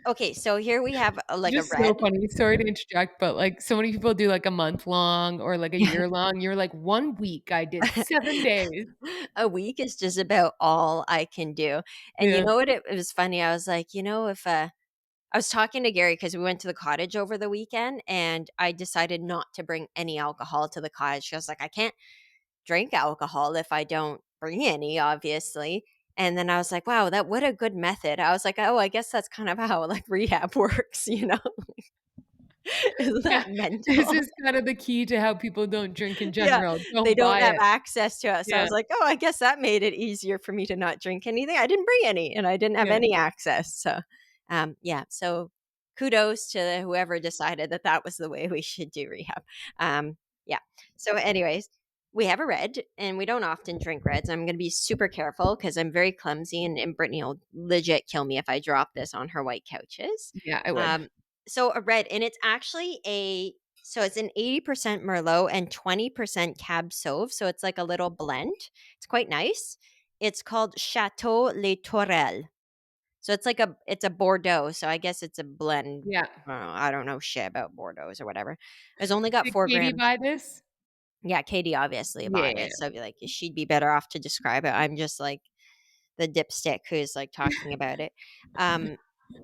[SPEAKER 2] Okay, so here we have, like, a
[SPEAKER 1] Just so
[SPEAKER 2] red.
[SPEAKER 1] funny. Sorry to interject, but like so many people do like a month long or like a year long. You're like 1 week. I did 7 days.
[SPEAKER 2] A week is just about all I can do, and you
[SPEAKER 1] Yeah.
[SPEAKER 2] know what? It was funny, I was like, if, I was talking to Gary because we went to the cottage over the weekend, and I decided not to bring any alcohol to the cottage. I was like, "I can't drink alcohol if I don't bring any, obviously." And then I was like, "Wow, that what a good method." I was like, "Oh, I guess that's kind of how, like, rehab works." Isn't
[SPEAKER 1] Yeah.
[SPEAKER 2] that
[SPEAKER 1] This
[SPEAKER 2] mental?
[SPEAKER 1] is kind of the key to how people don't drink in
[SPEAKER 2] Yeah,
[SPEAKER 1] general.
[SPEAKER 2] they
[SPEAKER 1] Don't
[SPEAKER 2] don't
[SPEAKER 1] buy
[SPEAKER 2] have
[SPEAKER 1] it.
[SPEAKER 2] access to it, so I
[SPEAKER 1] Yeah.
[SPEAKER 2] was like, "Oh, I guess that made it easier for me to not drink anything." I didn't bring any, and I didn't have
[SPEAKER 1] Yeah.
[SPEAKER 2] any access, so, yeah, so kudos to whoever decided that that was the way we should do rehab. Yeah, so anyways, we have a red, and we don't often drink reds. I'm gonna be super careful because 'cause I'm very clumsy, and Brittany will legit kill me if I drop this on her white couches.
[SPEAKER 1] Yeah, I would.
[SPEAKER 2] Um, so a red, and it's actually so it's an 80% Merlot and 20% Cab Sauv, so it's like a little blend. It's quite nice. It's called Chateau Les Tourelles. So it's a Bordeaux, so I guess it's a blend.
[SPEAKER 1] Yeah.
[SPEAKER 2] I don't know shit about Bordeaux's or whatever. It's only got
[SPEAKER 1] Did
[SPEAKER 2] 4
[SPEAKER 1] Katie
[SPEAKER 2] grams.
[SPEAKER 1] buy this?
[SPEAKER 2] Yeah, Katie obviously bought
[SPEAKER 1] Yeah.
[SPEAKER 2] it, so I'd be like, she'd be better off to describe it. I'm just like the dipstick who's, like, talking about it. Um,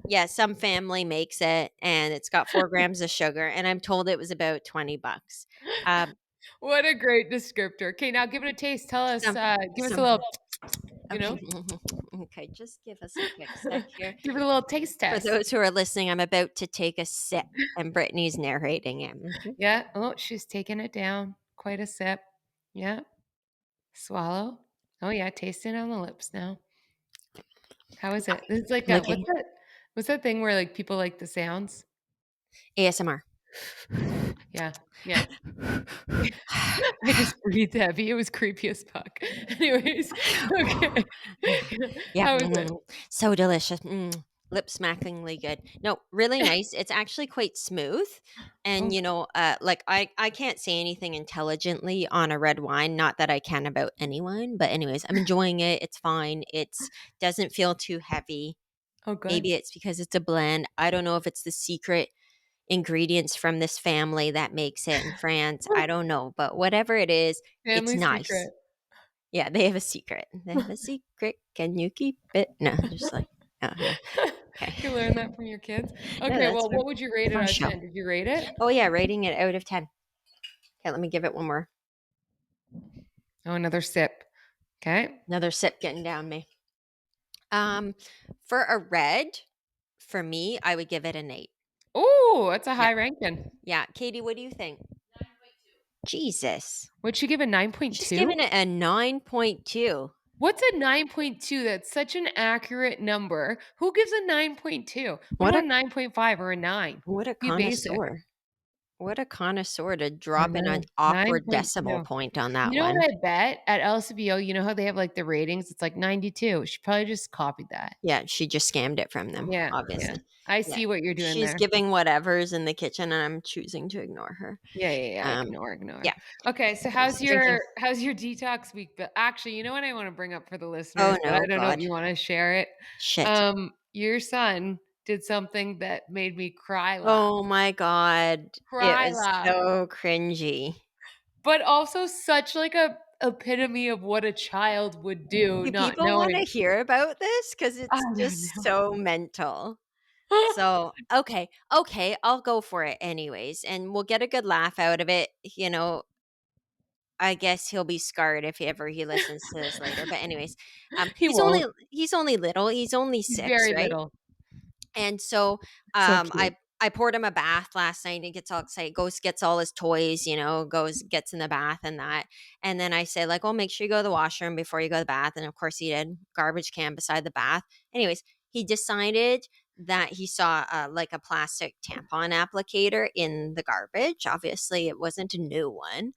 [SPEAKER 2] yeah, some family makes it, and it's got 4 grams of sugar, and I'm told it was about 20 bucks. Um,
[SPEAKER 1] What a great descriptor. Okay, now give it a taste. Tell us,
[SPEAKER 2] some
[SPEAKER 1] give us a
[SPEAKER 2] some
[SPEAKER 1] little, you
[SPEAKER 2] okay.
[SPEAKER 1] know?
[SPEAKER 2] Okay, just give us a quick sec here.
[SPEAKER 1] Give it a little taste
[SPEAKER 2] For
[SPEAKER 1] test.
[SPEAKER 2] those who are listening, I'm about to take a sip, and Brittany's narrating it. Mhm.
[SPEAKER 1] Yeah. Oh, she's taking it down. Quite a sip. Yeah. Swallow. Oh yeah, taste it on the lips now. How is it? This is like a
[SPEAKER 2] Licking
[SPEAKER 1] what's that thing where like people like the sounds?
[SPEAKER 2] ASMR.
[SPEAKER 1] Yeah. Yeah. I just breathed heavy. It was creepy as fuck. Anyways, okay.
[SPEAKER 2] Yeah,
[SPEAKER 1] How is it?
[SPEAKER 2] so delicious. Lip smackingly good. No, really nice. It's actually quite smooth, and
[SPEAKER 1] Oh,
[SPEAKER 2] like, I can't say anything intelligently on a red wine. Not that I can about any wine, but anyways, I'm enjoying it. It's fine. It's doesn't feel too heavy.
[SPEAKER 1] Oh, good.
[SPEAKER 2] Maybe it's because it's a blend. I don't know if it's the secret ingredients from this family that makes it in France. I don't know, but whatever it is, it's
[SPEAKER 1] Family
[SPEAKER 2] nice.
[SPEAKER 1] secret.
[SPEAKER 2] Yeah, they have a secret. They have a secret. Can you keep it? No, just like, oh yeah. Okay.
[SPEAKER 1] You learned that from your kids?
[SPEAKER 2] No,
[SPEAKER 1] Okay,
[SPEAKER 2] that's
[SPEAKER 1] well, what would you rate it
[SPEAKER 2] from a
[SPEAKER 1] out of
[SPEAKER 2] show.
[SPEAKER 1] 10? Did you rate it?
[SPEAKER 2] Oh yeah, rating it out of 10. Okay, let me give it one more.
[SPEAKER 1] Oh, another sip. Okay.
[SPEAKER 2] Another sip getting down me. Um, for a red, for me, I would give it an 8.
[SPEAKER 1] Ooh, that's a
[SPEAKER 2] Yeah.
[SPEAKER 1] high ranking.
[SPEAKER 2] Yeah. Katie, what do you think? Jesus.
[SPEAKER 1] Would she give a
[SPEAKER 2] She's
[SPEAKER 1] 9.2?
[SPEAKER 2] giving it a 9.2.
[SPEAKER 1] What's a 9.2? That's such an accurate number. Who gives a 9.2? What
[SPEAKER 2] What
[SPEAKER 1] about
[SPEAKER 2] a
[SPEAKER 1] a 9.5 or a 9?
[SPEAKER 2] what a
[SPEAKER 1] Be basic.
[SPEAKER 2] connoisseur. What a connoisseur to
[SPEAKER 1] I
[SPEAKER 2] drop in an
[SPEAKER 1] know.
[SPEAKER 2] awkward decimal
[SPEAKER 1] 9.2.
[SPEAKER 2] point on that
[SPEAKER 1] You know what
[SPEAKER 2] one.
[SPEAKER 1] I bet at LCBO, you know how they have, like, the ratings? It's like 92. She probably just copied that.
[SPEAKER 2] Yeah, she just scammed it from them,
[SPEAKER 1] Yeah, yeah.
[SPEAKER 2] obviously.
[SPEAKER 1] I
[SPEAKER 2] Yeah.
[SPEAKER 1] see what you're doing
[SPEAKER 2] She's
[SPEAKER 1] there.
[SPEAKER 2] giving whatevers in the kitchen, and I'm choosing to ignore her.
[SPEAKER 1] Yeah, yeah, yeah.
[SPEAKER 2] Um,
[SPEAKER 1] Ignore,
[SPEAKER 2] yeah,
[SPEAKER 1] ignore. Okay, so
[SPEAKER 2] just drinking.
[SPEAKER 1] how's your detox week? But actually, you know what I want to bring up for the
[SPEAKER 2] Oh,
[SPEAKER 1] listeners, but I
[SPEAKER 2] no,
[SPEAKER 1] don't know if
[SPEAKER 2] god.
[SPEAKER 1] you want to share it.
[SPEAKER 2] Shit.
[SPEAKER 1] Your son did something that made me cry laugh.
[SPEAKER 2] Oh my god. It
[SPEAKER 1] Cry
[SPEAKER 2] was
[SPEAKER 1] laugh.
[SPEAKER 2] so cringy.
[SPEAKER 1] But also such like a epitome of what a child would do,
[SPEAKER 2] Do
[SPEAKER 1] not
[SPEAKER 2] people wanna
[SPEAKER 1] knowing.
[SPEAKER 2] hear about this? Because
[SPEAKER 1] I
[SPEAKER 2] it's
[SPEAKER 1] don't
[SPEAKER 2] just
[SPEAKER 1] know.
[SPEAKER 2] so mental. So, okay, okay, I'll go for it anyways, and we'll get a good laugh out of it, I guess he'll be scarred if ever he listens to this later, but anyways,
[SPEAKER 1] He won't.
[SPEAKER 2] he's only little, he's only
[SPEAKER 1] He's
[SPEAKER 2] 6,
[SPEAKER 1] very
[SPEAKER 2] right?
[SPEAKER 1] little.
[SPEAKER 2] And so,
[SPEAKER 1] So cute.
[SPEAKER 2] I poured him a bath last night, and he gets all excited, goes, gets all his toys, goes, gets in the bath and that. And then I said, like, "Oh, make sure you go to the washroom before you go to the bath." And of course he did. Garbage can beside the bath. Anyways, he decided that he saw like a plastic tampon applicator in the garbage. Obviously, it wasn't a new one.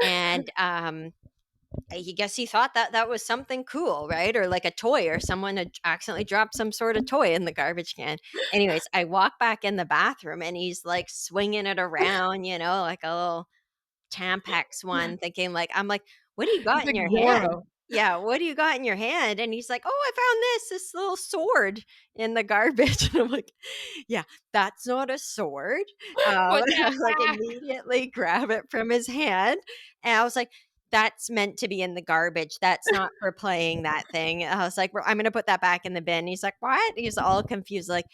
[SPEAKER 2] And he guess he thought that that was something cool, right? Or like a toy, or someone had accidentally dropped some sort of toy in the garbage can. Anyways, I walk back in the bathroom, and he's like swinging it around, like a little Tampax one, thinking like, I'm like, "What do you
[SPEAKER 1] He's
[SPEAKER 2] got in
[SPEAKER 1] like
[SPEAKER 2] your hand?"
[SPEAKER 1] Zorro.
[SPEAKER 2] Yeah, "What do you got in your hand?" And he's like, "Oh, I found this little sword in the garbage." And I'm like, "Yeah, that's not a sword."
[SPEAKER 1] Put
[SPEAKER 2] I
[SPEAKER 1] that
[SPEAKER 2] like
[SPEAKER 1] back.
[SPEAKER 2] immediately grab it from his hand, and I was like, "That's meant to be in the garbage. That's not for playing that thing." I was like, "Well, I'm gonna put that back in the bin." He's like, "What?" He's all confused, like,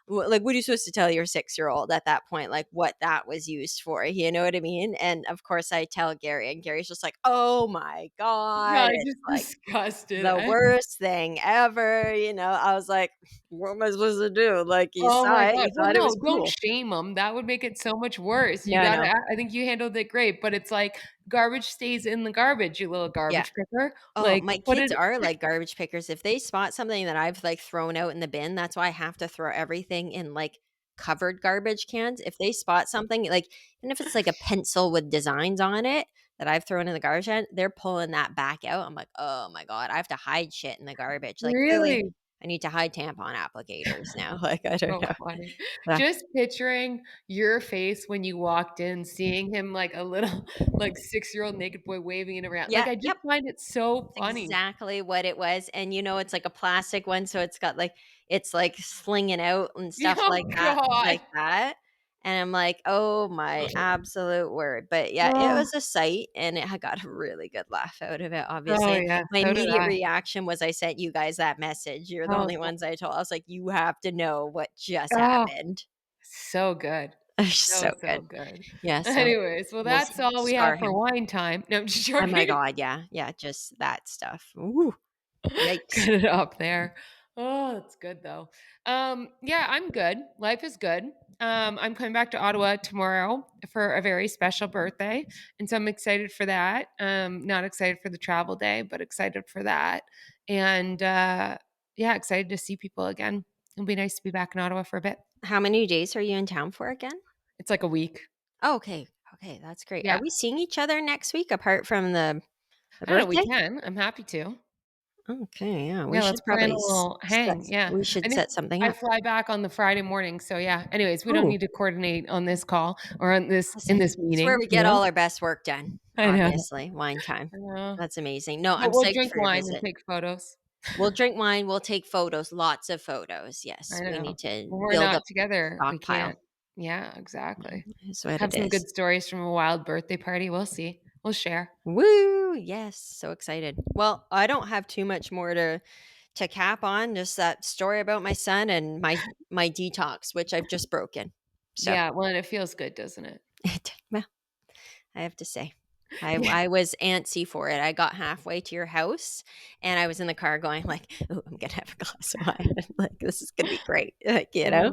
[SPEAKER 2] what are you supposed to tell your 6-year-old at that point, like, what that was used for, you know what I mean? And, of course, I tell Gary, and Gary's just like, "Oh my god,
[SPEAKER 1] Probably
[SPEAKER 2] it's,
[SPEAKER 1] just
[SPEAKER 2] like,
[SPEAKER 1] disgusted.
[SPEAKER 2] the worst thing ever," I was like, "What am I supposed to do?" Like, he
[SPEAKER 1] Oh
[SPEAKER 2] saw
[SPEAKER 1] my
[SPEAKER 2] it,
[SPEAKER 1] god.
[SPEAKER 2] he
[SPEAKER 1] Well,
[SPEAKER 2] thought it
[SPEAKER 1] no,
[SPEAKER 2] was
[SPEAKER 1] don't
[SPEAKER 2] cool.
[SPEAKER 1] shame them. That would make it so much worse. You
[SPEAKER 2] Yeah, I
[SPEAKER 1] gotta
[SPEAKER 2] know.
[SPEAKER 1] I think you handled it great, but it's like garbage stays in the garbage, you little
[SPEAKER 2] Yeah.
[SPEAKER 1] garbage picker.
[SPEAKER 2] Oh,
[SPEAKER 1] Like,
[SPEAKER 2] my
[SPEAKER 1] put
[SPEAKER 2] kids
[SPEAKER 1] it
[SPEAKER 2] are like garbage pickers. If they spot something that I've, like, thrown out in the bin, that's why I have to throw everything in, like, covered garbage cans. If they spot something, like, even if it's, like, a pencil with designs on it that I've thrown in the garbage can, they're pulling that back out. I'm like, "Oh my god, I have to hide shit in the garbage." Like, clearly,
[SPEAKER 1] really
[SPEAKER 2] I need to hide tampon applicators now. Like, I don't
[SPEAKER 1] so
[SPEAKER 2] know.
[SPEAKER 1] funny.
[SPEAKER 2] Uh,
[SPEAKER 1] Just picturing your face when you walked in, seeing him like a little, like, six-year-old naked boy waving it around. Like,
[SPEAKER 2] yeah,
[SPEAKER 1] I just
[SPEAKER 2] yep.
[SPEAKER 1] find it so
[SPEAKER 2] That's
[SPEAKER 1] funny.
[SPEAKER 2] exactly what it was, and, it's like a plastic one, so it's, like, slinging out and stuff
[SPEAKER 1] Oh
[SPEAKER 2] like
[SPEAKER 1] god.
[SPEAKER 2] that, and I'm like, "Oh my absolute word," but, yeah, it
[SPEAKER 1] Oh.
[SPEAKER 2] was a sight, and I got a really good laugh out of it,
[SPEAKER 1] Oh,
[SPEAKER 2] obviously.
[SPEAKER 1] yeah,
[SPEAKER 2] My
[SPEAKER 1] so did
[SPEAKER 2] immediate
[SPEAKER 1] I.
[SPEAKER 2] reaction was I sent you guys that message. You're the
[SPEAKER 1] Oh,
[SPEAKER 2] only ones I told. I was like, "You have to know what just
[SPEAKER 1] oh,
[SPEAKER 2] happened."
[SPEAKER 1] so good.
[SPEAKER 2] It's just
[SPEAKER 1] So,
[SPEAKER 2] so
[SPEAKER 1] so
[SPEAKER 2] good.
[SPEAKER 1] good.
[SPEAKER 2] Yeah, so
[SPEAKER 1] Anyways, well,
[SPEAKER 2] we'll
[SPEAKER 1] that's
[SPEAKER 2] see.
[SPEAKER 1] all we have
[SPEAKER 2] Scar
[SPEAKER 1] for
[SPEAKER 2] him.
[SPEAKER 1] wine time. No, I'm just
[SPEAKER 2] Oh my
[SPEAKER 1] joking.
[SPEAKER 2] god, yeah, yeah, just that stuff. Ooh, yikes.
[SPEAKER 1] Cut it up there. Oh, that's good though. Yeah, I'm good. Life is good. I'm coming back to Ottawa tomorrow for a very special birthday, and so I'm excited for that. Not excited for the travel day, but excited for that. And yeah, excited to see people again. It'll be nice to be back in Ottawa for a bit.
[SPEAKER 2] How many days are you in town for again?
[SPEAKER 1] It's like a week.
[SPEAKER 2] Oh, okay. Okay, that's great. Are
[SPEAKER 1] Yeah,
[SPEAKER 2] we seeing each other next week apart from the
[SPEAKER 1] I don't know. We
[SPEAKER 2] birthday?
[SPEAKER 1] can. I'm happy to.
[SPEAKER 2] Okay, yeah, we
[SPEAKER 1] Yeah, let's
[SPEAKER 2] should
[SPEAKER 1] plan
[SPEAKER 2] probably
[SPEAKER 1] a little hang. Yeah. I think
[SPEAKER 2] set something
[SPEAKER 1] I
[SPEAKER 2] up.
[SPEAKER 1] fly back on the Friday morning. So yeah. Anyways, we don't
[SPEAKER 2] Ooh,
[SPEAKER 1] need to coordinate on this call or on this in
[SPEAKER 2] listen,
[SPEAKER 1] this
[SPEAKER 2] it's where
[SPEAKER 1] meeting,
[SPEAKER 2] we
[SPEAKER 1] you
[SPEAKER 2] get
[SPEAKER 1] know?
[SPEAKER 2] all our best work done,
[SPEAKER 1] I know.
[SPEAKER 2] obviously, wine time.
[SPEAKER 1] I know.
[SPEAKER 2] That's amazing. No,
[SPEAKER 1] But
[SPEAKER 2] I'm
[SPEAKER 1] we'll
[SPEAKER 2] psyched
[SPEAKER 1] drink
[SPEAKER 2] for your
[SPEAKER 1] wine and
[SPEAKER 2] visit.
[SPEAKER 1] take photos.
[SPEAKER 2] We'll drink wine, we'll take photos, lots of photos.
[SPEAKER 1] I
[SPEAKER 2] Yes, we
[SPEAKER 1] know.
[SPEAKER 2] need to
[SPEAKER 1] When we're
[SPEAKER 2] build
[SPEAKER 1] not
[SPEAKER 2] up
[SPEAKER 1] together, we
[SPEAKER 2] stockpile.
[SPEAKER 1] can't. Yeah, exactly.
[SPEAKER 2] Is what
[SPEAKER 1] Have
[SPEAKER 2] it
[SPEAKER 1] some
[SPEAKER 2] is.
[SPEAKER 1] good stories from a wild birthday party, we'll see. We'll share.
[SPEAKER 2] Woo! Yes, so excited. Well, I don't have too much more to cap on, just that story about my son and my detox, which I've just broken. So,
[SPEAKER 1] Yeah, well, and it feels good, doesn't it?
[SPEAKER 2] well, I have to say,
[SPEAKER 1] Yeah.
[SPEAKER 2] I was antsy for it. I got halfway to your house, and I was in the car going like, "Oh, I'm gonna have a glass of wine. Like, this is gonna be great." Like, you know?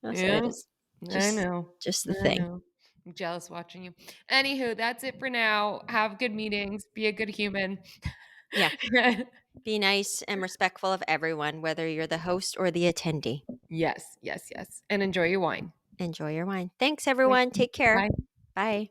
[SPEAKER 1] Mm,
[SPEAKER 2] So it
[SPEAKER 1] yeah,
[SPEAKER 2] is
[SPEAKER 1] I
[SPEAKER 2] just
[SPEAKER 1] know.
[SPEAKER 2] just the
[SPEAKER 1] I
[SPEAKER 2] thing.
[SPEAKER 1] know. I'm jealous watching you. Anywho, that's it for now. Have good meetings. Be a good human.
[SPEAKER 2] Yeah. Be nice and respectful of everyone, whether you're the host or the attendee.
[SPEAKER 1] Yes, yes, yes. And enjoy your wine.
[SPEAKER 2] Enjoy your wine. Thanks,
[SPEAKER 1] Okay.
[SPEAKER 2] everyone. Take care.
[SPEAKER 1] Bye.
[SPEAKER 2] Bye.